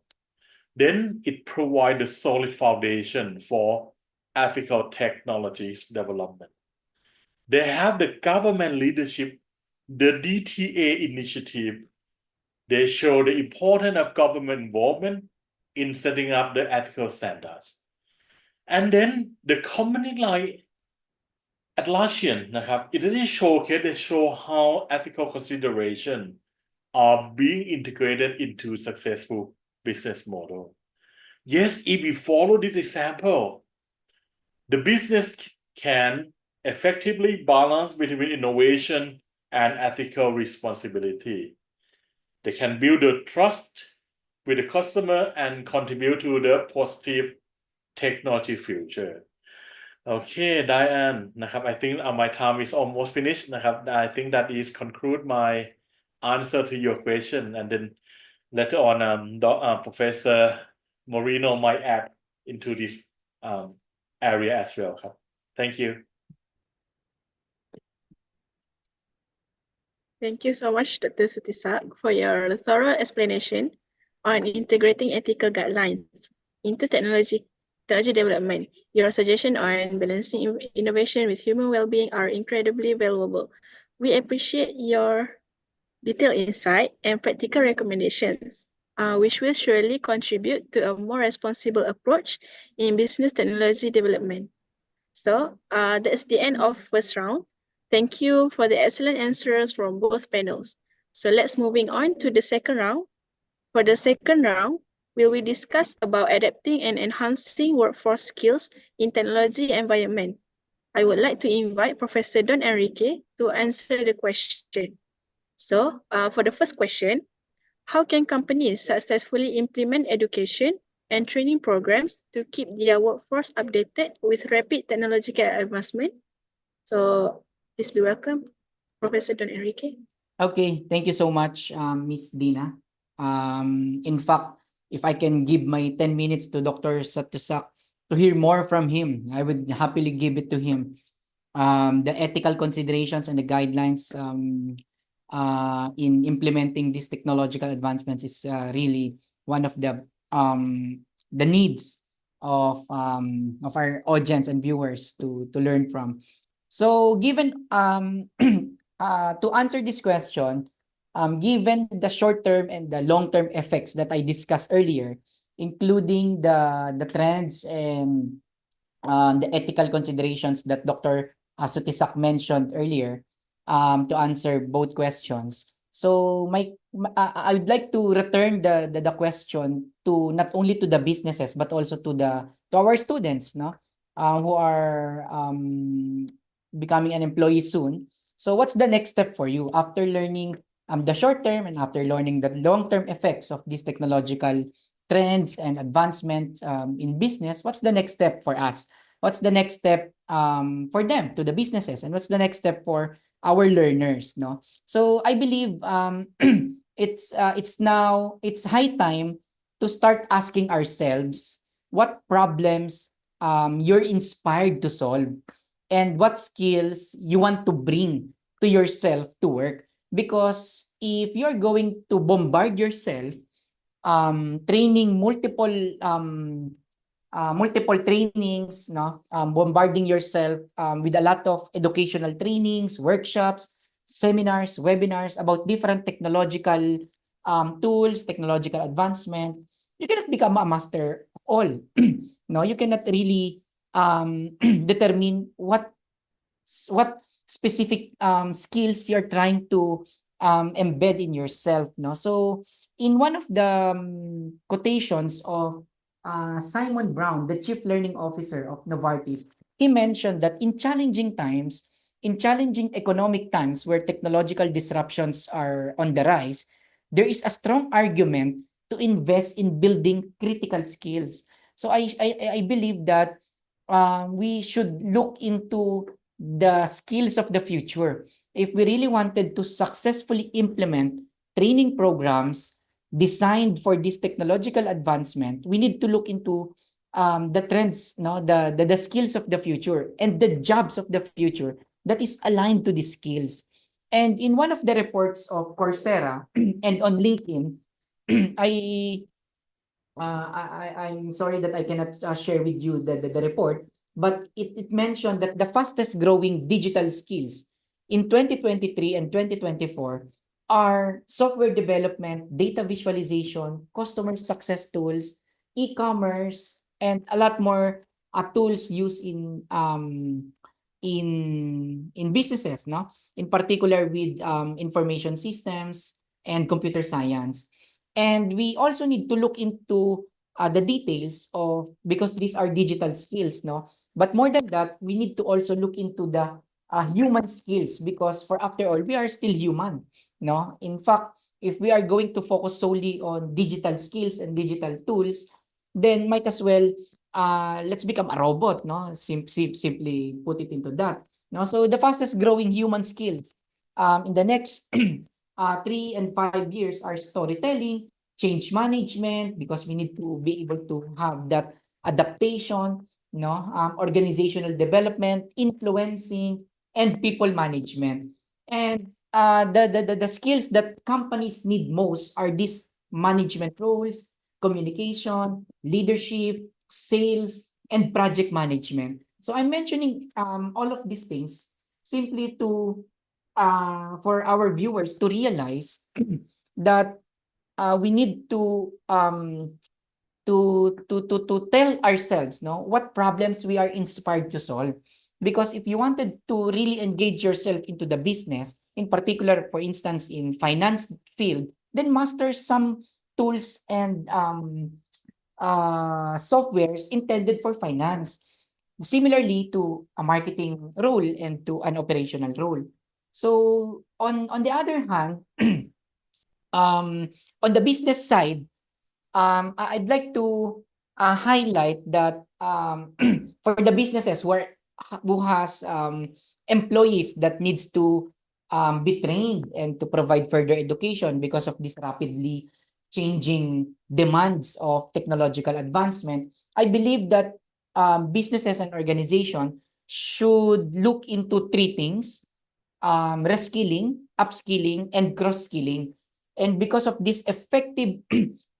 Then it provides a solid foundation for ethical technologies development. They have the government leadership, the DTA initiative. They show the importance of government involvement in setting up the ethical standards. And then the company like Atlassian, it really show how ethical consideration are being integrated into successful business model. Yes, if we follow this example, the business can effectively balance between innovation and ethical responsibility. They can build the trust with the customer and contribute to the positive technology future. Okay, Diane, I think my time is almost finished. I think that is conclude my answer to your question, and then later on Professor Moreno might add into this area as well. Thank you. Thank you so much, Dr. Sutisak, for your thorough explanation on integrating ethical guidelines into technology development. Your suggestion on balancing innovation with human well-being are incredibly valuable. We appreciate your detailed insight and practical recommendations. which will surely contribute to a more responsible approach in business technology development. So that's the end of first round. Thank you for the excellent answers from both panels. So let's moving on to the second round. For the second round, we will discuss about adapting and enhancing workforce skills in technology environment. I would like to invite Professor Don Enrique to answer the question. So for the first question, how can companies successfully implement education and training programs to keep their workforce updated with rapid technological advancement? So please be welcome, Professor Don Enrique. Okay, thank you so much, Miss Dina. In fact, if I can give my 10 minutes to Dr. Satusak to hear more from him, I would happily give it to him. The ethical considerations and the guidelines in implementing these technological advancements is really one of the needs of our audience and viewers to learn from. So given to answer this question, given the short-term and the long-term effects that I discussed earlier, including the trends and the ethical considerations that Dr. Sutisak mentioned earlier, to answer both questions. So I would like to return the question to not only to the businesses but also to our students, no, who are becoming an employee soon. So what's the next step for you after learning the short term and after learning the long term effects of these technological trends and advancement in business? What's the next step for us? What's the next step for them, to the businesses, and what's the next step for our learners, no? So I believe it's high time to start asking ourselves what problems you're inspired to solve and what skills you want to bring to yourself to work. Because if you're going to bombard yourself training multiple trainings, no, bombarding yourself with a lot of educational trainings, workshops, seminars, webinars about different technological tools, technological advancement, you cannot become a master of all. No, you cannot really determine what specific skills you're trying to embed in yourself, no? So in one of the quotations of Simon Brown, the Chief Learning Officer of Novartis, he mentioned that in challenging times, in challenging economic times where technological disruptions are on the rise, there is a strong argument to invest in building critical skills. So I believe that we should look into the skills of the future. If we really wanted to successfully implement training programs designed for this technological advancement, we need to look into the trends, no, the skills of the future and the jobs of the future that is aligned to these skills. And in one of the reports of Coursera and on LinkedIn, I'm sorry that I cannot share with you the report, but it mentioned that the fastest growing digital skills in 2023 and 2024 are software development, data visualization, customer success tools, e-commerce, and a lot more tools used in businesses, no? In particular with information systems and computer science. And we also need to look into the details of, because these are digital skills, no? But more than that, we need to also look into the human skills, because for after all, we are still human, no? In fact, if we are going to focus solely on digital skills and digital tools, then might as well let's become a robot, no? Simply put it into that, no? So the fastest growing human skills in the next 3 and 5 years are storytelling, change management, because we need to be able to have that adaptation, no, organizational development, influencing, and people management. And the skills that companies need most are these management roles, communication, leadership, sales, and project management. So I'm mentioning all of these things simply to for our viewers to realize that we need to tell ourselves, no, what problems we are inspired to solve. Because if you wanted to really engage yourself into the business, in particular, for instance, in finance field, then master some tools and softwares intended for finance. Similarly to a marketing role and to an operational role. So on the other hand, on the business side, I'd like to highlight that for the businesses who has employees that needs to be trained and to provide further education because of this rapidly changing demands of technological advancement, I believe that businesses and organizations should look into three things: reskilling, upskilling, and cross-skilling. And because of this effective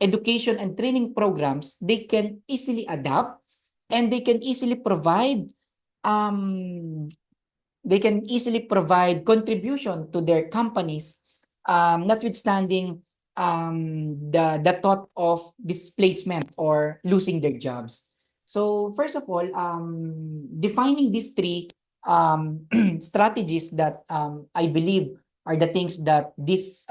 education and training programs, they can easily adapt and um, they can easily provide contribution to their companies, notwithstanding the thought of displacement or losing their jobs. So first of all, defining these three strategies that I believe are the things that these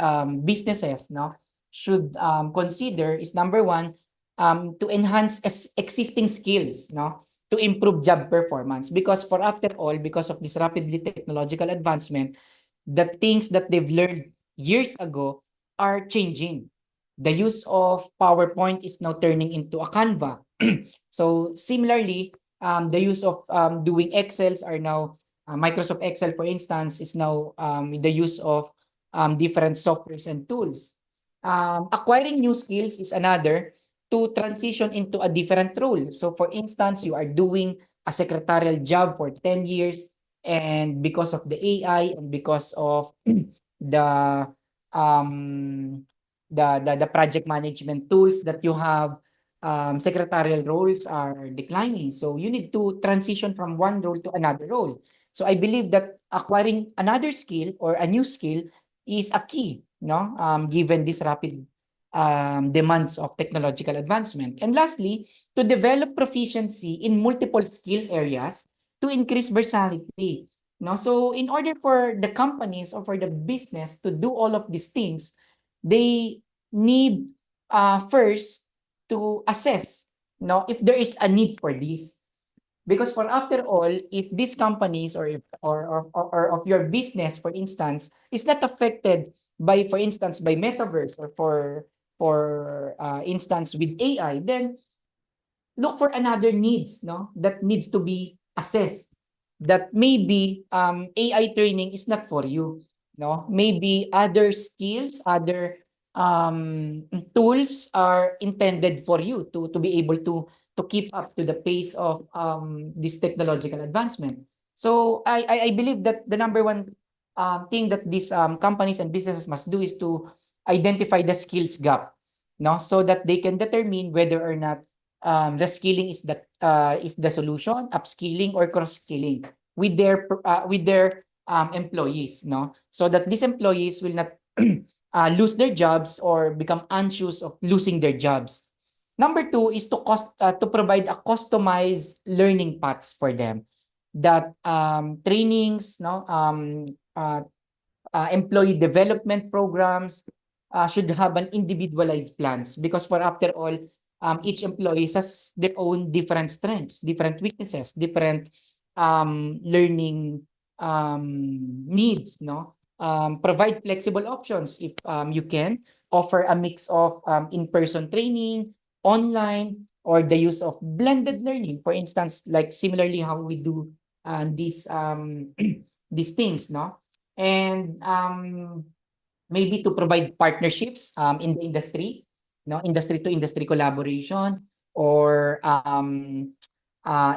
businesses, no, should consider is: number one, to enhance existing skills, no, to improve job performance. Because for after all, because of this rapidly technological advancement, the things that they've learned years ago are changing. The use of PowerPoint is now turning into a Canva. So similarly, the use of doing Excels are now Microsoft Excel, for instance, is now the use of different softwares and tools. Acquiring new skills is another, to transition into a different role. So for instance, you are doing a secretarial job for 10 years, and because of the AI and because of the um the project management tools that you have, secretarial roles are declining. So you need to transition from one role to another role. So I believe that acquiring another skill or a new skill is a key, no? Given this rapid demands of technological advancement. And lastly, to develop proficiency in multiple skill areas to increase versatility. No? So in order for the companies or for the business to do all of these things, they need first to assess, no, if there is a need for this. Because for after all, if these companies or if or of your business, for instance, is not affected by, for instance, by metaverse, or for instance with AI, then look for another needs, no, that needs to be assessed. That maybe AI training is not for you, no, maybe other skills, other tools are intended for you to be able to keep up to the pace of this technological advancement. So I believe that the number one thing that these companies and businesses must do is to identify the skills gap, no, so that they can determine whether or not reskilling is the solution, upskilling or cross-skilling with their employees, no, so that these employees will not lose their jobs or become anxious of losing their jobs. Number two is to provide a customized learning paths for them, that trainings, no, employee development programs should have an individualized plans, because for after all, each employee has their own different strengths, different weaknesses, different learning needs, no. Provide flexible options if you can offer a mix of in-person training, online, or the use of blended learning, for instance, like similarly how we do these these things, no. And maybe to provide partnerships in the industry, no, industry to industry collaboration, or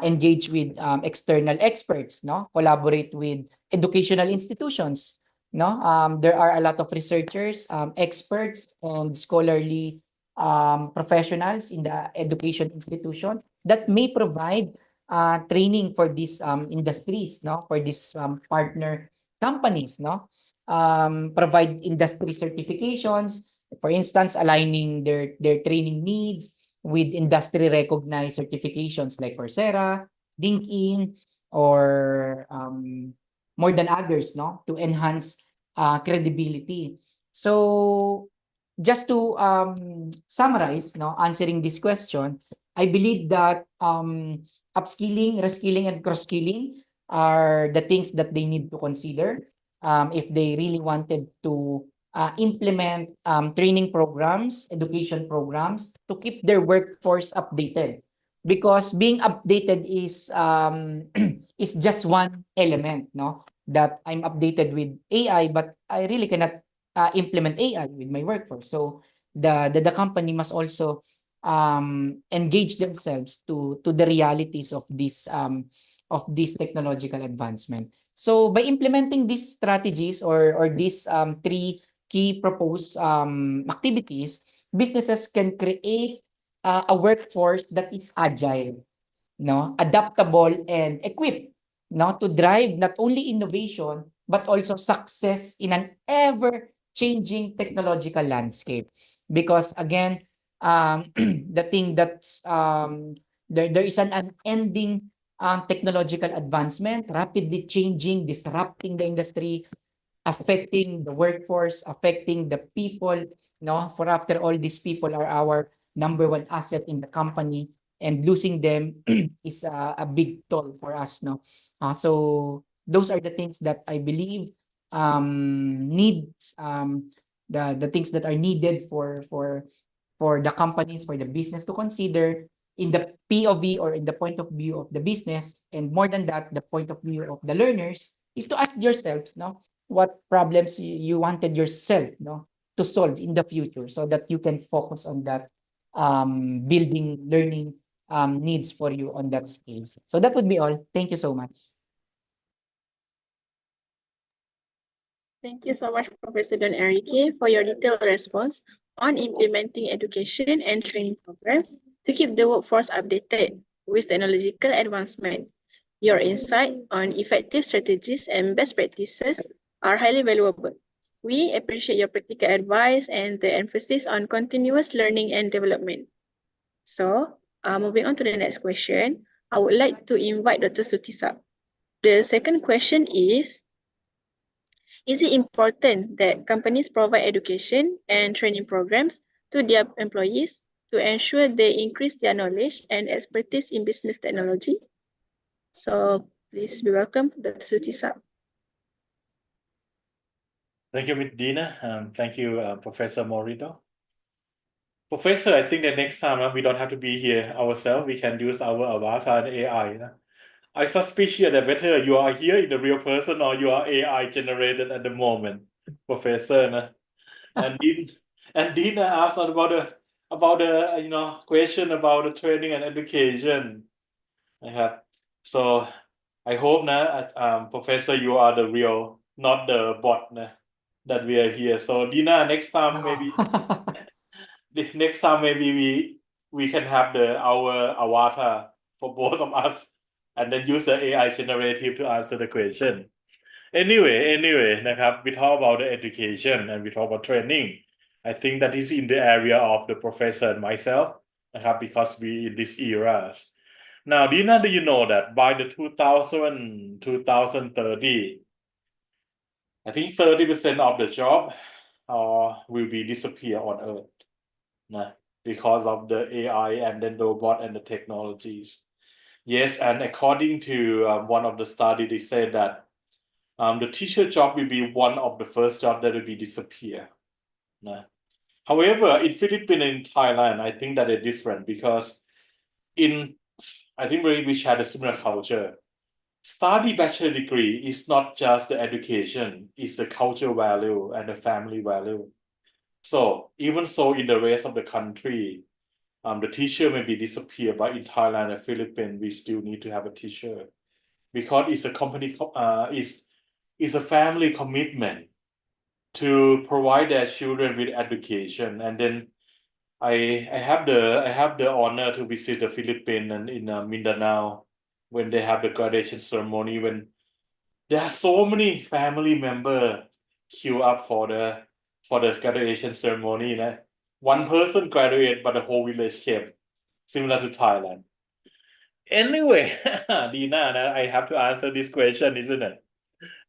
engage with external experts, no, collaborate with educational institutions, no. There are a lot of researchers, experts, and scholarly professionals in the education institution that may provide training for these industries, no, for these partner companies, no. Provide industry certifications For instance, aligning their training needs with industry recognized certifications like Coursera, LinkedIn, or more than others, no, to enhance credibility. So just to summarize, no, answering this question, I believe that upskilling, reskilling, and cross-skilling are the things that they need to consider if they really wanted to implement training programs, education programs to keep their workforce updated. Because being updated is just one element, no? That I'm updated with AI, but I really cannot implement AI with my workforce. So the company must also engage themselves to the realities of this technological advancement. So by implementing these strategies or these three key proposed activities, businesses can create a workforce that is agile, no, adaptable and equipped, no, to drive not only innovation but also success in an ever changing technological landscape. Because again, the thing that's there is an unending technological advancement, rapidly changing, disrupting the industry, affecting the workforce, affecting the people, no? For after all, these people are our number one asset in the company, and losing them is a big toll for us, no? So those are the things that I believe needs the things that are needed for the companies, for the business to consider in the POV or in the point of view of the business, and more than that, the point of view of the learners is to ask yourselves, no, what problems you wanted yourself, no, to solve in the future, so that you can focus on that building learning needs for you on that skills. So that would be all. Thank you so much. Thank you so much, Professor Don Enrique, for your detailed response on implementing education and training programs to keep the workforce updated with technological advancement. Your insight on effective strategies and best practices are highly valuable. We appreciate your practical advice and the emphasis on continuous learning and development. So, moving on to the next question, I would like to invite Dr. Sutisa. The second question is it important that companies provide education and training programs to their employees to ensure they increase their knowledge and expertise in business technology? So please be welcome, Dr. Sutisa. Thank you, Ms. Dina. Thank you, Professor Morito. Professor, I think that next time we don't have to be here ourselves. We can use our avatar and AI. I suspicious that whether you are here in the real person or you are AI generated at the moment, Professor. And Dina asked about the question about the training and education. So I hope Professor, you are the real, not the bot that we are here. So Dina, next time maybe we can have our avatar for both of us, and then use the AI generative to answer the question. Anyway, we talk about the education and we talk about training. I think that is in the area of the professor and myself, because we in this era. Now, Dina, do you know that by the 2030, I think 30% of the job will be disappear on Earth, because of the AI and then the robot and the technologies. Yes, and according to one of the study, they said that the teacher job will be one of the first job that will be disappear. However, in Philippines and in Thailand, I think that they're different because I think we share a similar culture. Study bachelor degree is not just the education, it's the cultural value and the family value. So even so, in the rest of the country, the teacher may be disappear, but in Thailand and Philippines, we still need to have a teacher because it's a company, it's a family commitment to provide their children with education. And then I have the honor to visit the Philippines and in Mindanao when they have the graduation ceremony, when there are so many family members queue up for the for the graduation ceremony. One person graduated, but the whole village came, similar to Thailand. Anyway, Dina, I have to answer this question, isn't it?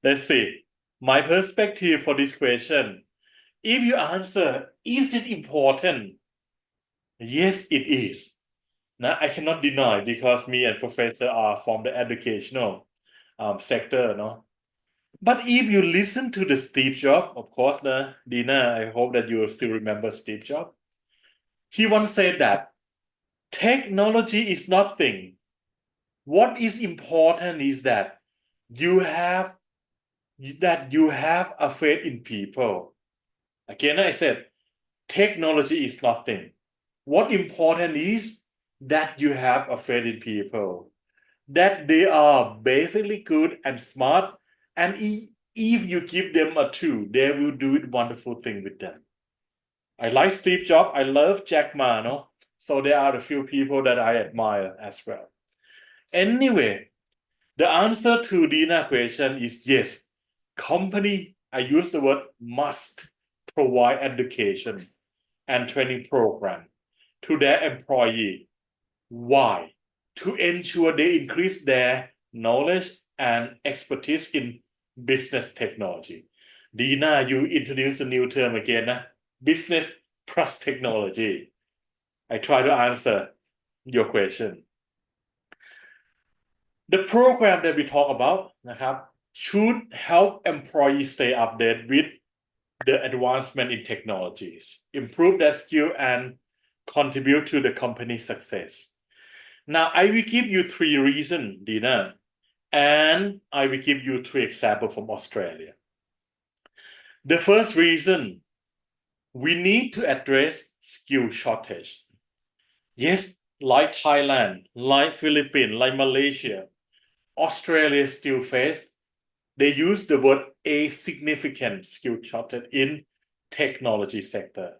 Let's see. My perspective for this question. If you answer, is it important? Yes, it is. Now, I cannot deny because me and Professor are from the educational sector, no? But if you listen to the Steve Jobs, of course, Dina, I hope that you still remember Steve Jobs. He once said that technology is nothing. What is important is that you have a faith in people. Again, I said technology is nothing. What important is that you have a faith in people, that they are basically good and smart, and if you give them a tool, they will do it wonderful thing with them. I like Steve Jobs. I love Jack Ma, no? So there are a few people that I admire as well. Anyway, the answer to Dina's question is yes. Company, I use the word must provide education and training program to their employee. Why? To ensure they increase their knowledge and expertise in business technology. Dina, you introduced a new term again, business plus technology. I try to answer your question. The program that we talk about should help employees stay updated with the advancement in technologies, improve their skill, and contribute to the company's success. Now, I will give you 3 reasons, Dina, and I will give you 3 examples from Australia. The first reason, we need to address skill shortage. Yes, like Thailand, like Philippines, like Malaysia, Australia still face, they use the word a significant skill shortage in technology sector.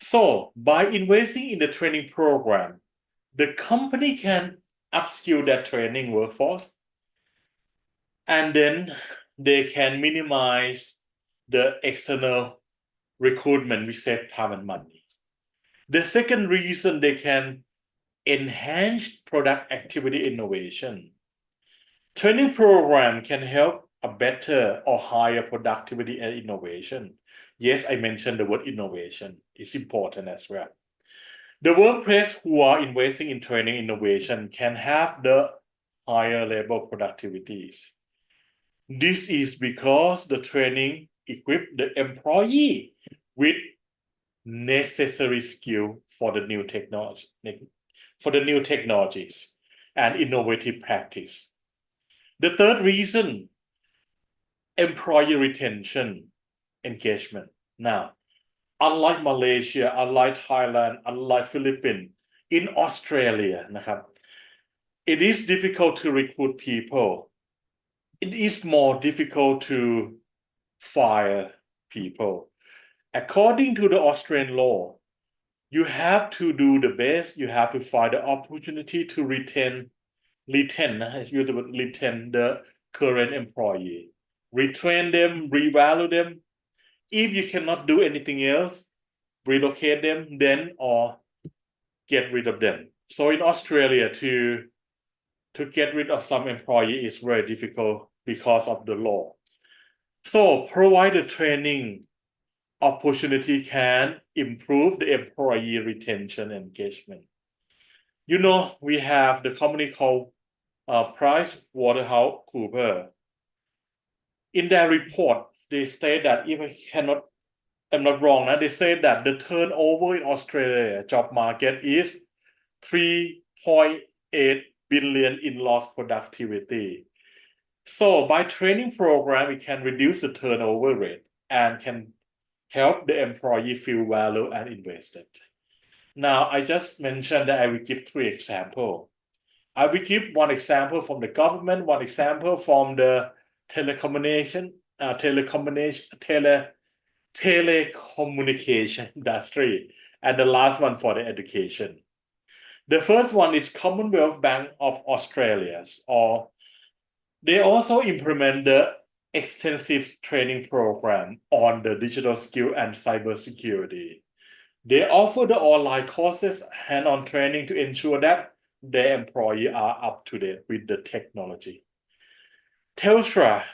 So by investing in the training program, the company can upskill their training workforce, and then they can minimize the external recruitment, which save time and money. The second reason, they can enhance product activity innovation. Training program can help a better or higher productivity and innovation. Yes, I mentioned the word innovation. It's important as well. The workplace who are investing in training innovation can have the higher level productivities. This is because the training equips the employee with necessary skill for the new technologies and innovative practice. The third reason, employee retention, engagement. Now, unlike Malaysia, unlike Thailand, unlike Philippines, in Australia, it is difficult to recruit people. It is more difficult to fire people. According to the Australian law, you have to do the best. You have to find the opportunity to retain the current employee, retrain them, revalue them. If you cannot do anything else, relocate them then or get rid of them. So in Australia, to get rid of some employee is very difficult because of the law. So provide the training opportunity can improve the employee retention and engagement. You know, we have the company called PricewaterhouseCoopers. In their report, they say that if I'm not wrong, they say that the turnover in Australia job market is 3.8 billion in lost productivity. So by training program, we can reduce the turnover rate and can help the employee feel valued and invested. Now, I just mentioned that I will give 3 examples. I will give 1 example from the government, 1 example from the telecommunication industry, and the last one for the education. The first one is Commonwealth Bank of Australia, or they also implement the extensive training program on the digital skill and cybersecurity. They offer the online courses, hand-on training to ensure that their employees are up to date with the technology. Telstra,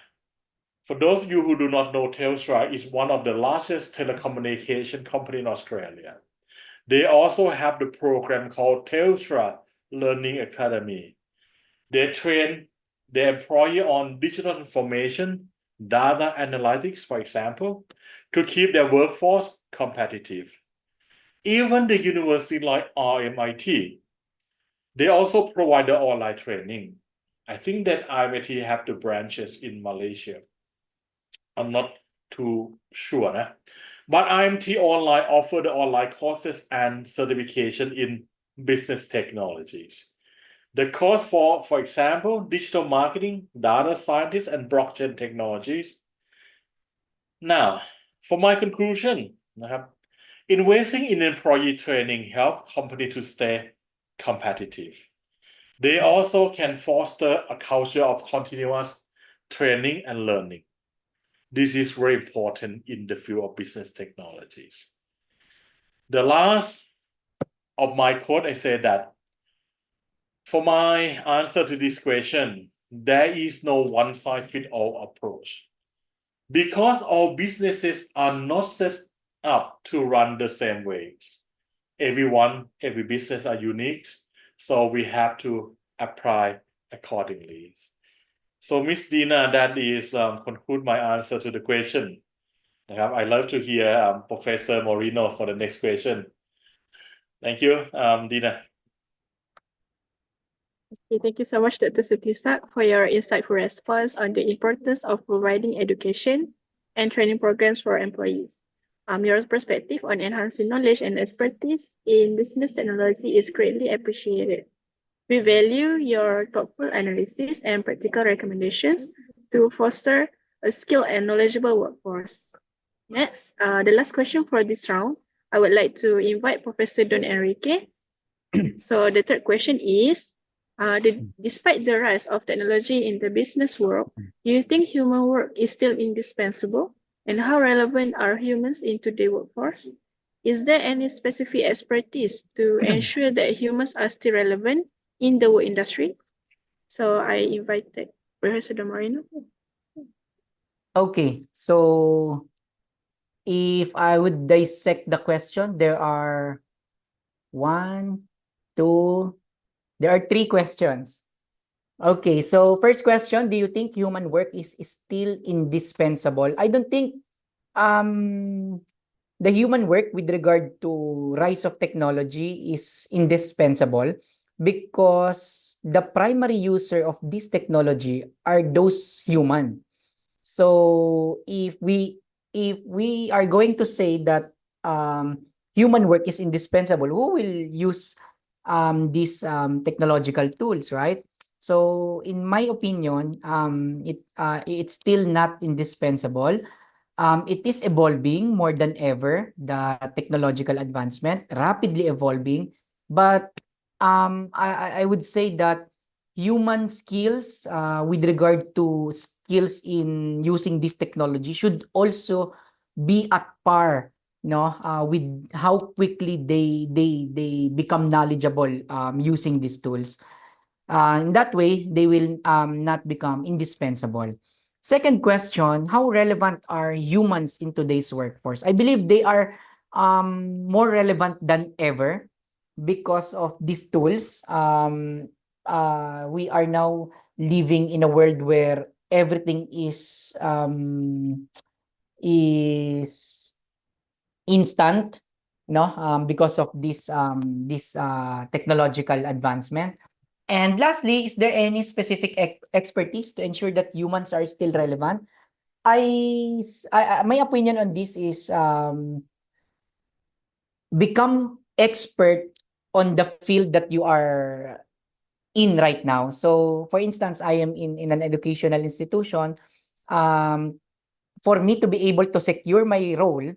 for those of you who do not know, Telstra is one of the largest telecommunication company in Australia. They also have the program called Telstra Learning Academy. They train their employee on digital information, data analytics, for example, to keep their workforce competitive. Even the university like RMIT, they also provide the online training. I think that RMIT have the branches in Malaysia. I'm not too sure, nah? But IMT Online offer the online courses and certification in business technologies. The course for example, digital marketing, data scientists, and blockchain technologies. Now, for my conclusion, investing in employee training helps company to stay competitive. They also can foster a culture of continuous training and learning. This is very important in the field of business technologies. The last of my quote, I say that for my answer to this question, there is no one-size-fits-all approach. Because all businesses are not set up to run the same way. Every business are unique, so we have to apply accordingly. So Miss Dina, that is conclude my answer to the question. I love to hear Professor Moreno for the next question. Thank you, Dina. Okay, thank you so much, Dr. Sutisak, for your insightful response on the importance of providing education and training programs for employees. Your perspective on enhancing knowledge and expertise in business technology is greatly appreciated. We value your thoughtful analysis and practical recommendations to foster a skilled and knowledgeable workforce. Next, the last question for this round, I would like to invite Professor Don Enrique. So the third question is, despite the rise of technology in the business world, do you think human work is still indispensable? And how relevant are humans in today's workforce? Is there any specific expertise to ensure that humans are still relevant in the work industry? So I invited Professor Moreno. Okay, so if I would dissect the question, there are three questions. Okay, so first question, do you think human work is still indispensable? I don't think the human work with regard to rise of technology is indispensable because the primary user of this technology are those human. So if we are going to say that human work is indispensable, who will use these technological tools, right? So in my opinion, it's still not indispensable. It is evolving more than ever, the technological advancement, rapidly evolving. But I would say that human skills with regard to skills in using this technology should also be at par with how quickly they become knowledgeable using these tools. In that way, they will not become indispensable. Second question, how relevant are humans in today's workforce? I believe they are more relevant than ever because of these tools. We are now living in a world where everything is instant, because of this technological advancement. And lastly, is there any specific expertise to ensure that humans are still relevant? My opinion on this is become expert on the field that you are in right now. So, for instance, I am in an educational institution. For me to be able to secure my role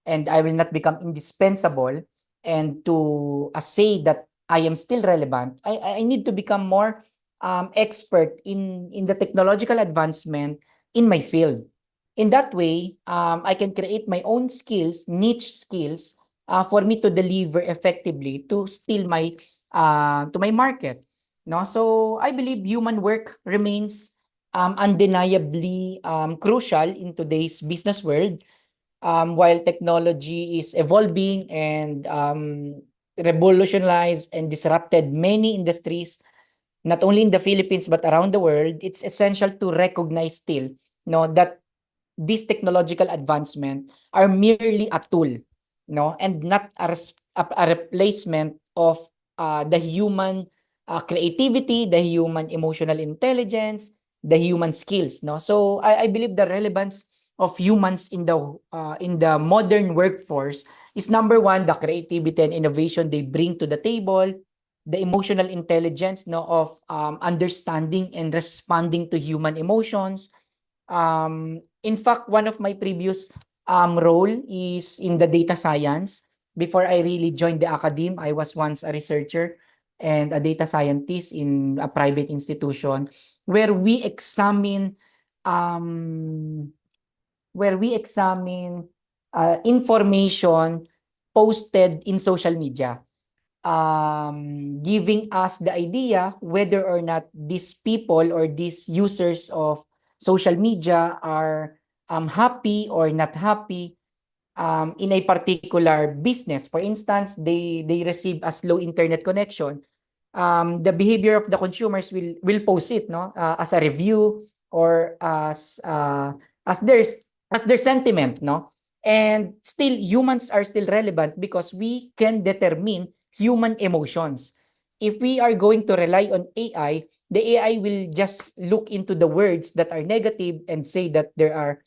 and I will not become indispensable and to say that I am still relevant, I need to become more expert in the technological advancement in my field. In that way, I can create my own skills, niche skills, for me to deliver effectively to my market. No, so I believe human work remains undeniably crucial in today's business world. While technology is evolving and revolutionized and disrupted many industries, not only in the Philippines but around the world, it's essential to recognize still, that these technological advancement are merely a tool, and not a replacement of the human creativity, the human emotional intelligence, the human skills. So I believe the relevance of humans in the modern workforce is number one, the creativity and innovation they bring to the table, the emotional intelligence of understanding and responding to human emotions. In fact, one of my previous role is in the data science. Before I really joined the academe, I was once a researcher and a data scientist in a private institution where we examine um, information posted in social media, giving us the idea whether or not these people or these users of social media are happy or not happy in a particular business. For instance, they receive a slow internet connection. The behavior of the consumers will post it, as a review or as their as their sentiment, and still humans are still relevant because we can determine human emotions. If we are going to rely on AI, the AI will just look into the words that are negative and say that there are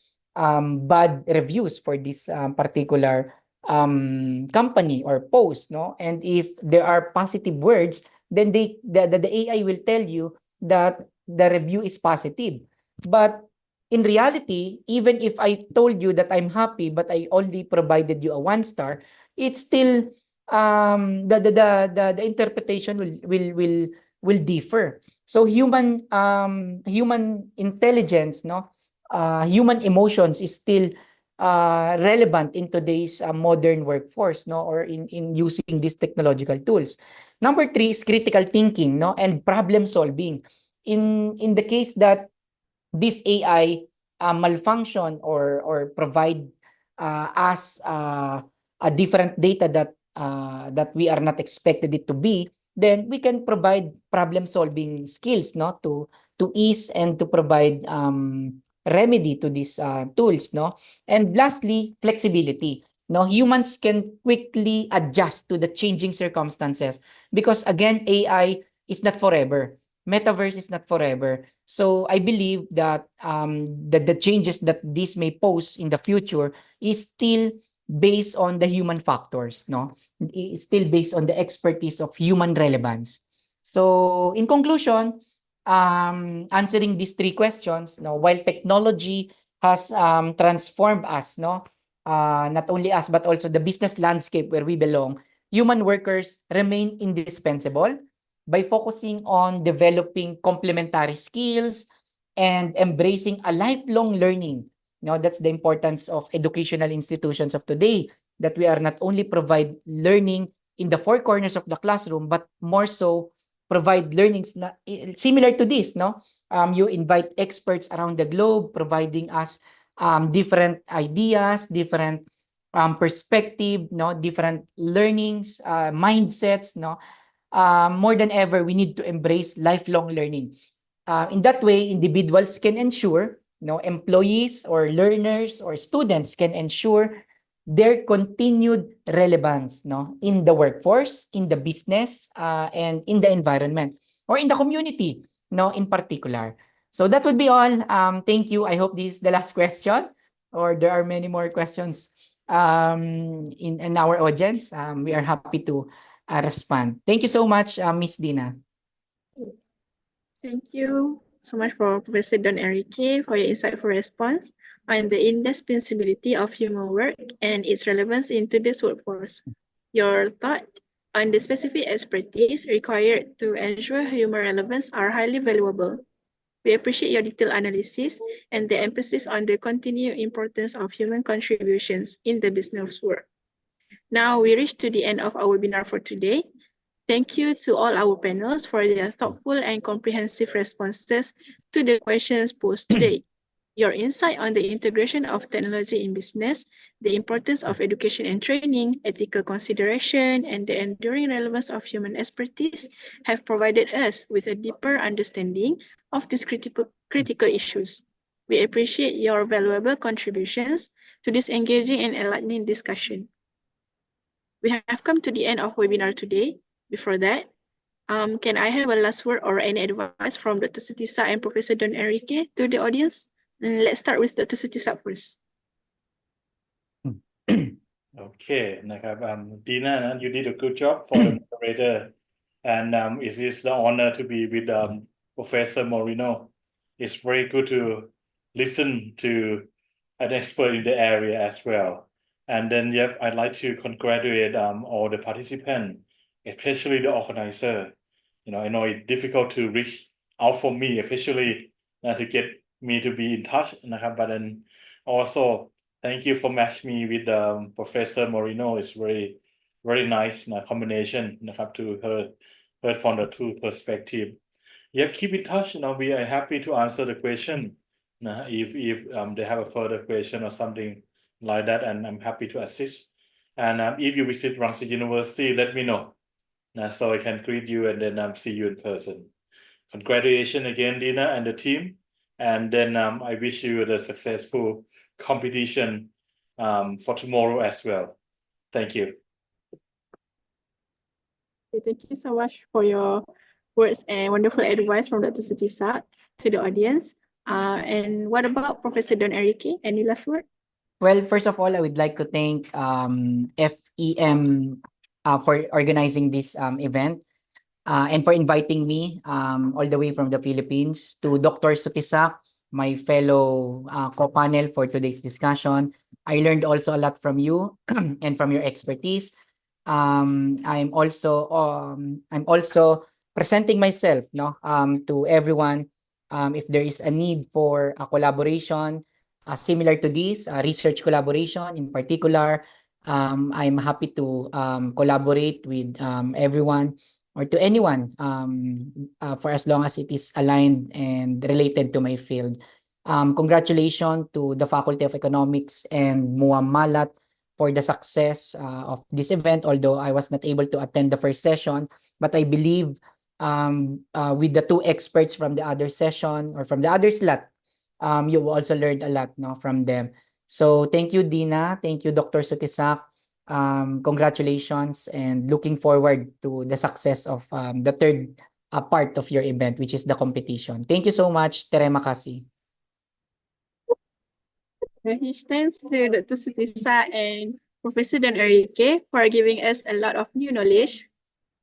bad reviews for this particular company or post, and if there are positive words, then the AI will tell you that the review is positive. But in reality, even if I told you that I'm happy but I only provided you a 1 star, it's still the interpretation will differ. So human intelligence, human emotions is still relevant in today's modern workforce, or in using these technological tools. Number three is critical thinking, and problem solving. In the case that this AI malfunction or provide us a different data that we are not expected it to be, then we can provide problem solving skills, to ease and to provide remedy to these tools, and lastly, flexibility. Humans can quickly adjust to the changing circumstances because again, AI is not forever. Metaverse is not forever. So I believe that the changes that this may pose in the future is still based on the human factors, It's still based on the expertise of human relevance. So in conclusion, answering these three questions, while technology has transformed us, not only us but also the business landscape where we belong, human workers remain indispensable by focusing on developing complementary skills and embracing a lifelong learning. That's the importance of educational institutions of today, that we are not only provide learning in the four corners of the classroom, but more so provide learnings similar to this, you invite experts around the globe, providing us different ideas, different perspective, different learnings, mindsets, more than ever, we need to embrace lifelong learning. In that way, individuals can ensure, employees or learners or students can ensure their continued relevance, in the workforce, in the business, and in the environment or in the community, in particular. So that would be all. Thank you. I hope this is the last question, or there are many more questions in our audience. We are happy to respond. Thank you so much, Miss Dina. Thank you so much for Professor Don Enrique for your insightful response on the indispensability of human work and its relevance in today's workforce. Your thought on the specific expertise required to ensure human relevance are highly valuable. We appreciate your detailed analysis and the emphasis on the continued importance of human contributions in the business world. Now we reach to the end of our webinar for today. Thank you to all our panels for their thoughtful and comprehensive responses to the questions posed today. Your insight on the integration of technology in business, the importance of education and training, ethical consideration, and the enduring relevance of human expertise have provided us with a deeper understanding of these critical issues. We appreciate your valuable contributions to this engaging and enlightening discussion. We have come to the end of webinar today. Before that, can I have a last word or any advice from Dr. Sutisa and Professor Don Enrique to the audience? And let's start with Dr. Sutisa first. Okay, Dina, you did a good job for the moderator, and it is the honor to be with Professor Moreno. It's very good to listen to an expert in the area as well. And then, I'd like to congratulate all the participants, especially the organizer. I know it's difficult to reach out for me, especially to get me to be in touch, but then also thank you for matching me with Professor Moreno. It's very, very nice combination to heard from the two perspectives. Keep in touch. We are happy to answer the question. If they have a further question or something like that, and I'm happy to assist. And if you visit Rangsit University, let me know. So I can greet you and then see you in person. Congratulations again, Dina and the team. And then I wish you the successful competition for tomorrow as well. Thank you. Thank you so much for your words and wonderful advice from Dr. Sutisa to the audience. And what about Professor Don Enrique? Any last word? Well, first of all, I would like to thank FEM for organizing this event and for inviting me all the way from the Philippines. To Dr. Sutisa, my fellow co-panel for today's discussion. I learned also a lot from you and from your expertise. I'm also presenting myself to everyone if there is a need for a collaboration similar to this research collaboration in particular. I'm happy to collaborate with everyone or to anyone for as long as it is aligned and related to my field. Congratulations to the Faculty of Economics and Muam Malat for the success of this event, although I was not able to attend the first session. But I believe with the two experts from the other session or from the other slot, you also learned a lot from them. So thank you, Dina. Thank you, Dr. Sutisak. Congratulations and looking forward to the success of the third part of your event, which is the competition. Thank you so much. Terima kasih. Huge thanks to Dr. Sutisa and Professor Don Enrique for giving us a lot of new knowledge.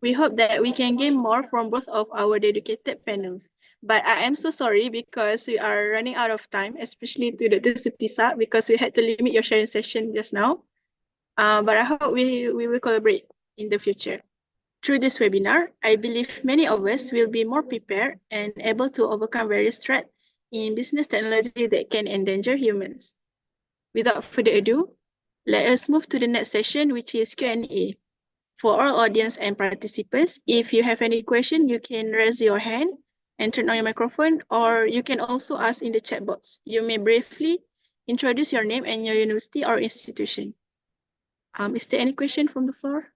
We hope that we can gain more from both of our dedicated panels. But I am so sorry because we are running out of time, especially to Dr. Sutisa, because we had to limit your sharing session just now. But I hope we will collaborate in the future. Through this webinar, I believe many of us will be more prepared and able to overcome various threats in business technology that can endanger humans. Without further ado, let us move to the next session, which is Q&A. For all audience and participants, if you have any question, you can raise your hand and turn on your microphone, or you can also ask in the chat box. You may briefly introduce your name and your university or institution. Is there any question from the floor?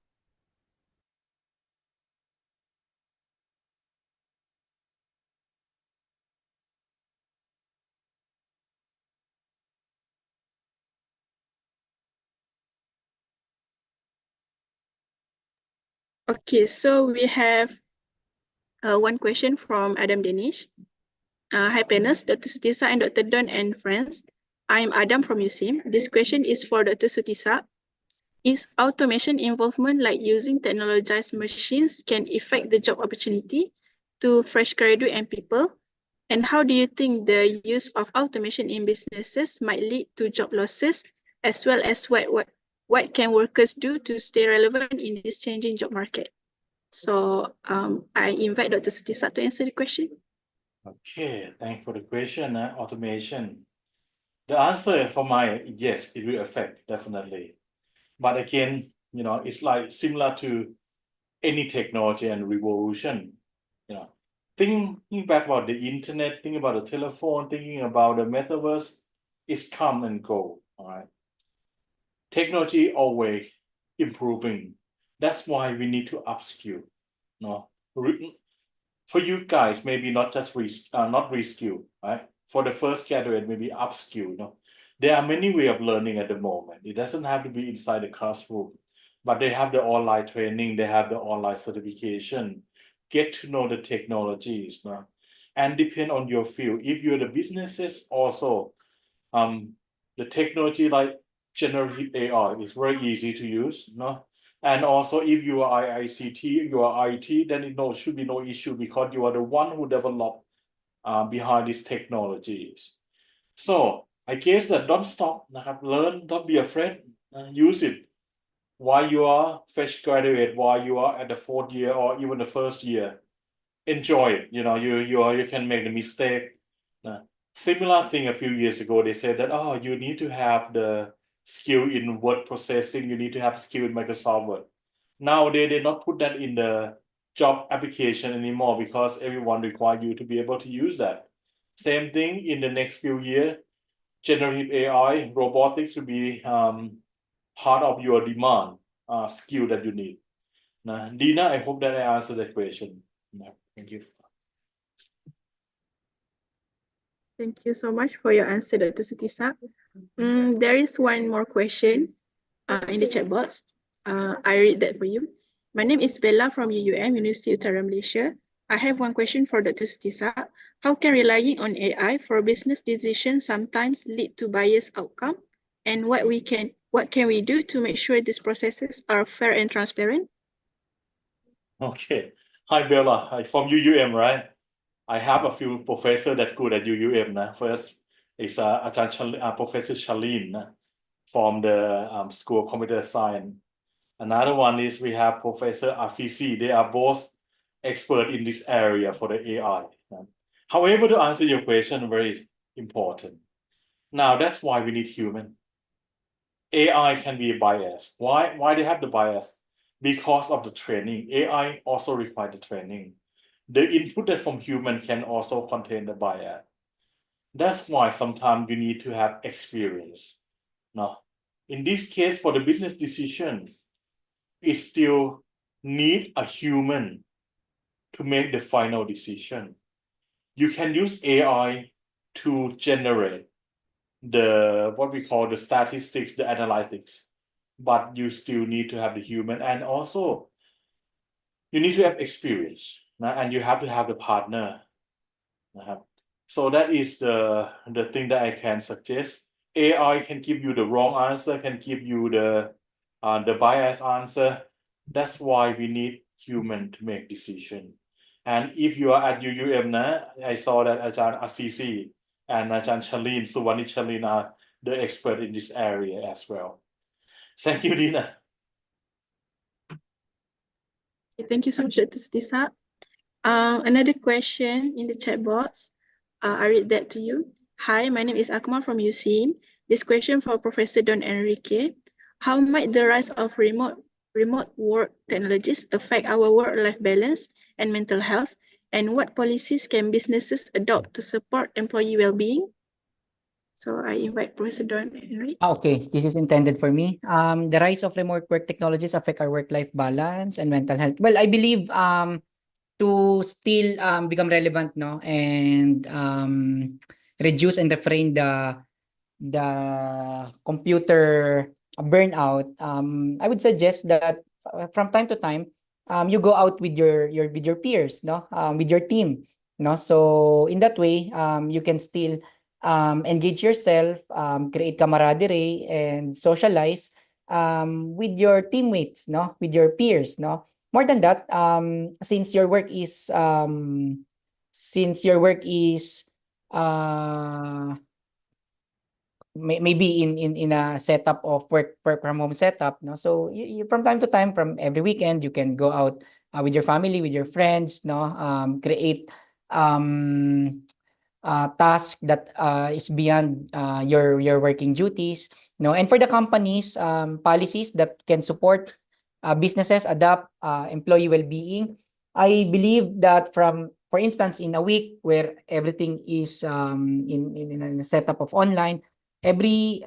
Okay, so we have one question from Adam Danish. Hi panelists, Dr. Sutisa and Dr. Don and friends. I'm Adam from USIM. This question is for Dr. Sutisa. Is automation involvement like using technologized machines can affect the job opportunity to fresh graduate and people? And how do you think the use of automation in businesses might lead to job losses, as well as what can workers do to stay relevant in this changing job market? So I invite Dr. Sutisa to answer the question. Okay, thanks for the question, automation. The answer for my yes, it will affect definitely. But again, it's like similar to any technology and revolution. Think back about the internet, think about the telephone, thinking about the metaverse, it's come and go. All right. Technology always improving. That's why we need to upskill. No, for you guys, maybe not just not reskill, right? For the first graduate, maybe upskill. There are many ways of learning at the moment. It doesn't have to be inside the classroom, but they have the online training, they have the online certification. Get to know the technologies, no? And depend on your field. If you're the businesses, also, the technology like generative AI is very easy to use, no? And also, if you are ICT, you are IT, then it should be no issue because you are the one who developed behind these technologies. So I guess that don't stop, learn, don't be afraid, use it. While you are fresh graduate, while you are at the fourth year or even the first year, enjoy it. You can make the mistake. Similar thing a few years ago, they said that you need to have the skill in word processing, you need to have skill in Microsoft Word. Nowadays, they not put that in the job application anymore because everyone require you to be able to use that. Same thing in the next few years, generative AI, robotics will be part of your demand skill that you need. Dina, I hope that I answered that question. Thank you. Thank you so much for your answer, Dr. Sutisa. There is one more question in the chat box. I read that for you. My name is Bella from UUM, University Utara Malaysia. I have one question for Dr. Sutisa. How can relying on AI for business decisions sometimes lead to biased outcome? And what can we do to make sure these processes are fair and transparent? Okay. Hi, Bella. Hi, from UUM, right? I have a few professors that good at UUM. First is Professor Shalin from the School of Computer Science. Another one is we have Professor RCC. They are both expert in this area for the AI. However, to answer your question, very important. Now, that's why we need human. AI can be biased. Why they have the bias? Because of the training. AI also require the training. The input that from human can also contain the bias. That's why sometimes you need to have experience. Now, in this case, for the business decision, it still need a human to make the final decision. You can use AI to generate what we call the statistics, the analytics, but you still need to have the human, and also you need to have experience, and you have to have the partner. So that is the thing that I can suggest. AI can give you the wrong answer, can give you the biased answer. That's why we need human to make decision. And if you are at UUM, I saw that Ajahn Assisi and Ajahn Chalin, Suwani Chalin are the expert in this area as well. Thank you, Dina. Thank you so much, Dr. Sutisa. Another question in the chat box. I read that to you. Hi, my name is Akmal from UCM. This question for Professor Don Enrique. How might the rise of remote work technologies affect our work-life balance and mental health? And what policies can businesses adopt to support employee well-being? So I invite Professor Don Enrique. Okay, this is intended for me. The rise of remote work technologies affect our work-life balance and mental health. Well, I believe to still become relevant, no, and reduce and refrain the computer burnout, I would suggest that from time to time, you go out with your peers, no, with your team, no. So in that way, you can still engage yourself, create camaraderie, and socialize with your teammates, no, with your peers, no. More than that, since your work is maybe in a setup of work from home setup, no, so you from time to time, from every weekend, you can go out with your family, with your friends, no, create task that is beyond your working duties. No, and for the companies, policies that can support businesses adapt employee well-being. I believe that for instance, in a week where everything is in a setup of online, every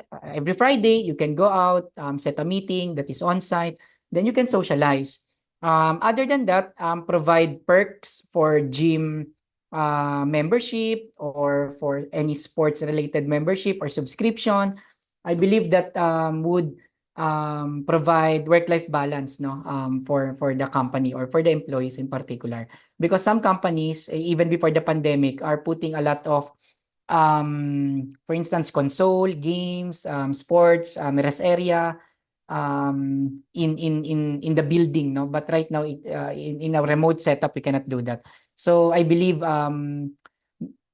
Friday you can go out, set a meeting that is on site, then you can socialize. Other than that, provide perks for gym membership or for any sports related membership or subscription. I believe that would provide work-life balance, no, for the company or for the employees in particular, because some companies even before the pandemic are putting a lot of for instance console games, sports, rest area in the building, no, but right now in a remote setup we cannot do that. So I believe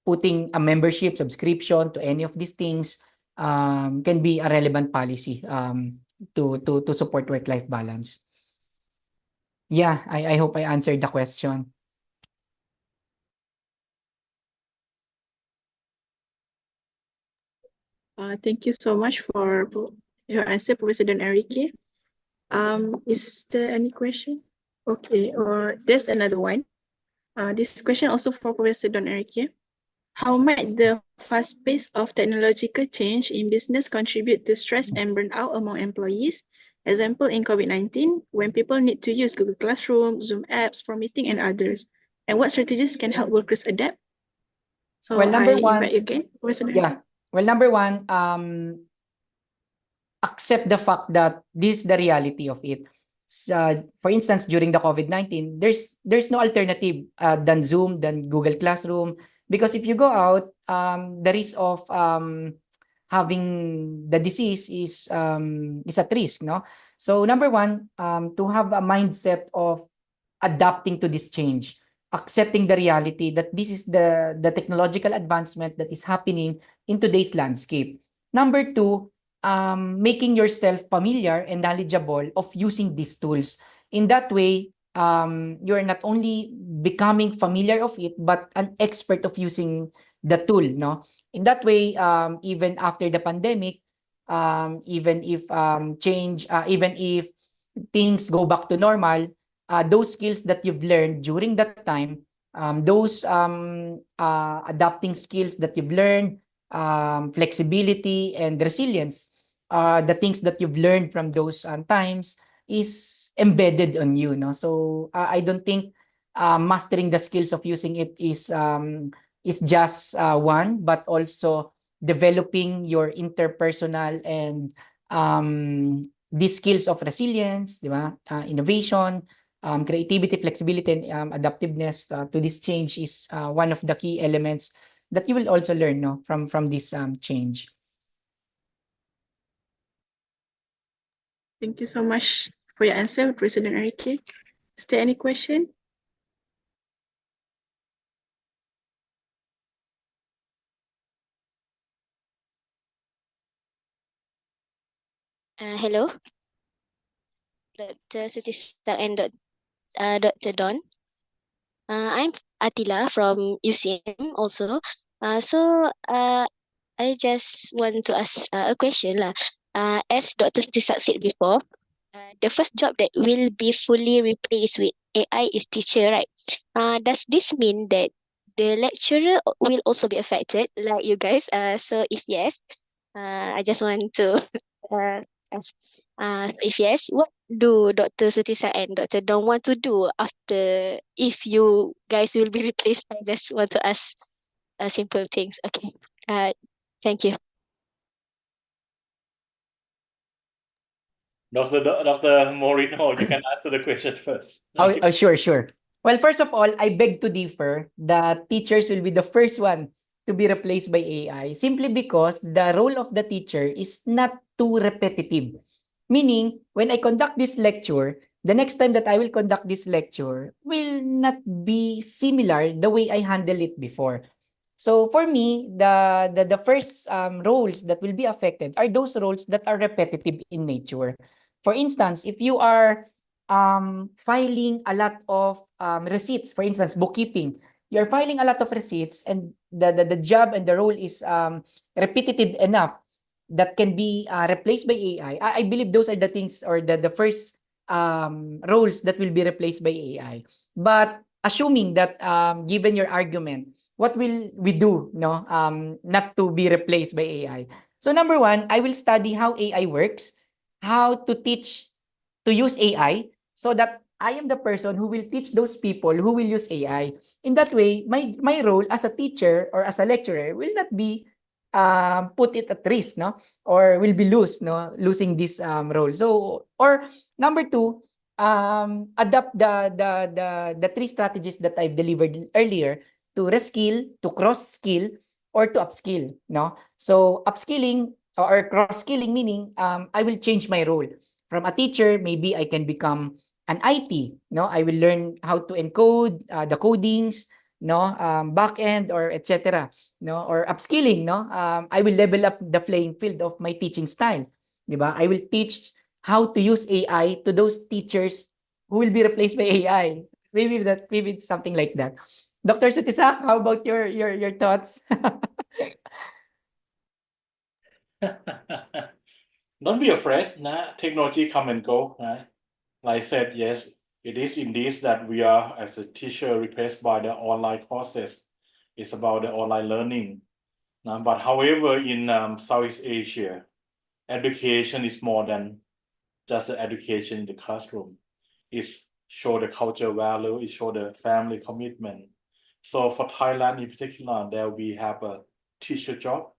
putting a membership subscription to any of these things can be a relevant policy to support work-life balance. Yeah, I hope I answered the question. Thank you so much for your answer, Professor Don Enrique. Is there any question? Okay, or there's another one. This question also for Professor Don Enrique. How might the fast pace of technological change in business contribute to stress and burnout among employees? Example, in COVID-19, when people need to use Google Classroom, Zoom apps for meeting and others. And what strategies can help workers adapt? So Well, number I one, invite you again, Professor Don Enrique. yeah. Well, number one, accept the fact that this is the reality of it. For instance, during the COVID-19, there's no alternative than Zoom, than Google Classroom, because if you go out, the risk of having the disease is at risk, no? So number one, to have a mindset of adapting to this change, accepting the reality that this is the technological advancement that is happening in today's landscape. Number two, making yourself familiar and knowledgeable of using these tools. In that way, you're not only becoming familiar of it, but an expert of using the tool, no? In that way, even after the pandemic, even if even if things go back to normal, those skills that you've learned during that time, those adapting skills that you've learned, flexibility and resilience, the things that you've learned from those times is embedded on you, no? So I don't think mastering the skills of using it is just one, but also developing your interpersonal and these skills of resilience, di ba? Innovation, creativity, flexibility, and adaptiveness to this change is one of the key elements that you will also learn, no, from this change. Thank you so much for your answer, President Enrique. Is there any question? Hello, Dr. Sutista and Dr. Don. I'm Atila from UCM also. I just want to ask a question lah. As Dr. Sutista said before, the first job that will be fully replaced with AI is teacher, right? Does this mean that the lecturer will also be affected, like you guys? So if yes, I just want to ask, if yes, what do Dr. Sutisa and Dr. Don want to do after if you guys will be replaced? I just want to ask simple things. Okay. Thank you. Dr. Morino, you can answer the question first. Thank you. Sure. Well, first of all, I beg to differ that teachers will be the first one to be replaced by AI simply because the role of the teacher is not too repetitive. Meaning, when I conduct this lecture, the next time that I will conduct this lecture will not be similar the way I handle it before. So for me, the first roles that will be affected are those roles that are repetitive in nature. For instance, if you are filing a lot of receipts, for instance, bookkeeping, you're filing a lot of receipts and the job and the role is repetitive enough that can be replaced by AI, I believe those are the things or the first roles that will be replaced by AI. But assuming that given your argument, what will we do not to be replaced by AI? So number one, I will study how AI works, how to teach to use AI so that I am the person who will teach those people who will use AI. In that way, my role as a teacher or as a lecturer will not be put it at risk, no? Or will be losing this role. So, or number two, adapt the three strategies that I've delivered earlier to reskill, to cross skill, or to upskill, no? So upskilling or cross skilling meaning I will change my role. From a teacher, maybe I can become an IT, no? I will learn how to encode the codings, back end or etc. No, or upskilling, I will level up the playing field of my teaching style, 'di ba? I will teach how to use AI to those teachers who will be replaced by AI. Maybe it's something like that. Dr. Sutisak, how about your thoughts? Don't be afraid, nah. Technology come and go, right? Like I said, yes, it is indeed that we are as a teacher replaced by the online courses. It's about the online learning. But however, in Southeast Asia, education is more than just the education in the classroom. It show the culture value, it show the family commitment. So for Thailand in particular, there we have a teacher job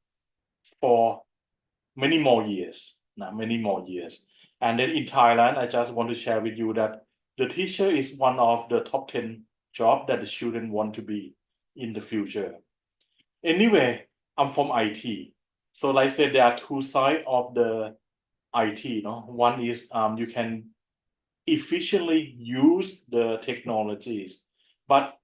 for many more years, many more years. And then in Thailand, I just want to share with you that the teacher is one of the top 10 job that the student want to be in the future. Anyway, I'm from IT. So like I said, there are two sides of the IT. One is you can efficiently use the technologies. But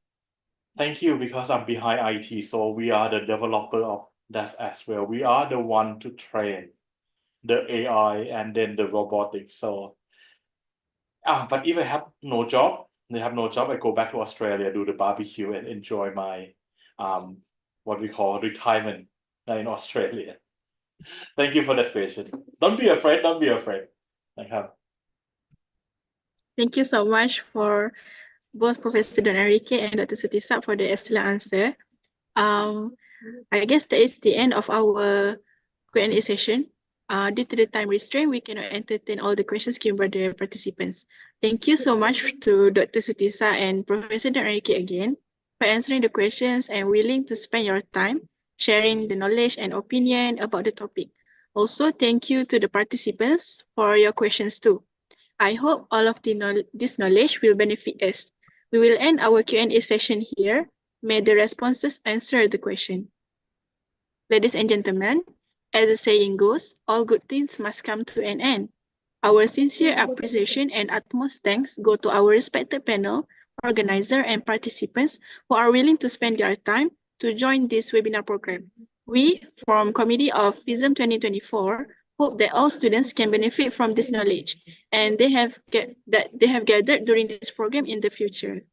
thank you, because I'm behind IT, so we are the developer of that as well. We are the one to train the AI and then the robotics. So, but if I have no job, I go back to Australia, do the barbecue, and enjoy my what we call retirement in Australia. Thank you for that question. Don't be afraid. Don't be afraid. Thank you so much for both Professor Don Enrique and Dr. Sutisak for the excellent answer. I guess that is the end of our Q&A session. Due to the time restraint, we cannot entertain all the questions given by the participants. Thank you so much to Dr. Sutisa and Professor Don Enrique again for answering the questions and willing to spend your time sharing the knowledge and opinion about the topic. Also, thank you to the participants for your questions too. I hope all of this knowledge will benefit us. We will end our Q&A session here. May the responses answer the question. Ladies and gentlemen, as the saying goes, all good things must come to an end. Our sincere appreciation and utmost thanks go to our respected panel, organizer, and participants who are willing to spend their time to join this webinar program. We, from Committee of FISM 2024, hope that all students can benefit from this knowledge and they have gathered during this program in the future.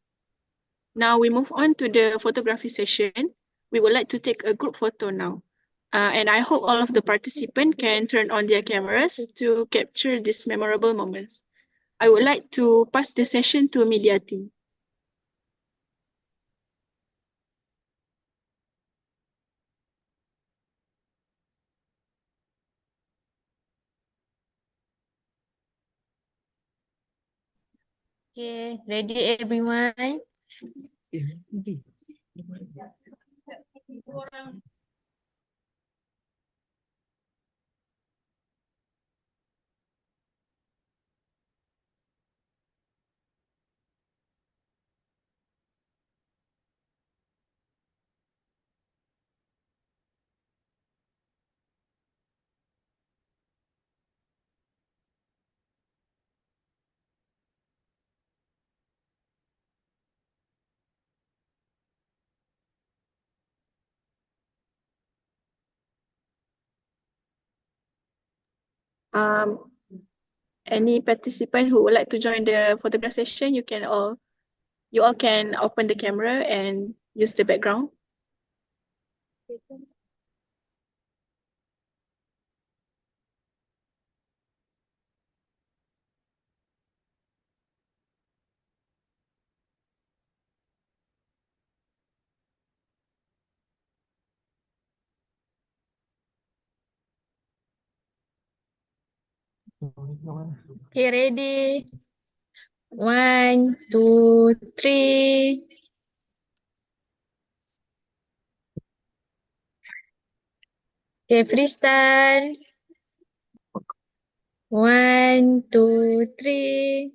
Now we move on to the photography session. We would like to take a group photo now. And I hope all of the participants can turn on their cameras to capture these memorable moments. I would like to pass the session to media team. Okay, ready everyone? Any participant who would like to join the photograph session, you all can open the camera and use the background. Okay, ready? 1, 2, 3. Okay, freestyle. 1, 2, 3.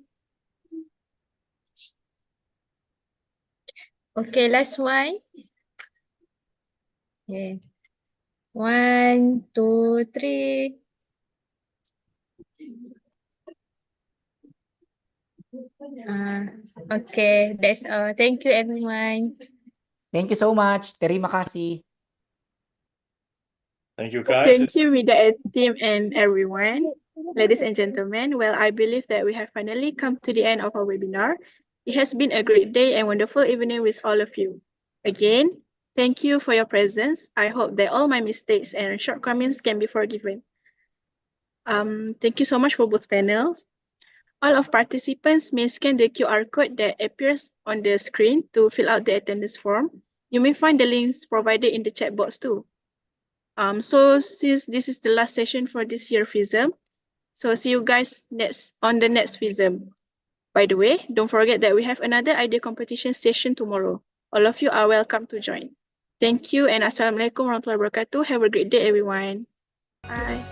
Okay, last one. Okay. 1, 2, 3. Okay, that's all. Thank you, everyone. Thank you so much. Terima kasih. Thank you, guys. Thank you, Media team and everyone. Ladies and gentlemen, well, I believe that we have finally come to the end of our webinar. It has been a great day and wonderful evening with all of you. Again, thank you for your presence. I hope that all my mistakes and shortcomings can be forgiven. Thank you so much for both panels. All of participants may scan the QR code that appears on the screen to fill out the attendance form. You may find the links provided in the chat box too. So since this is the last session for this year FISM, so see you guys on the next FISM. By the way, don't forget that we have another idea competition session tomorrow. All of you are welcome to join. Thank you and Assalamualaikum warahmatullahi wabarakatuh. Have a great day, everyone. Bye.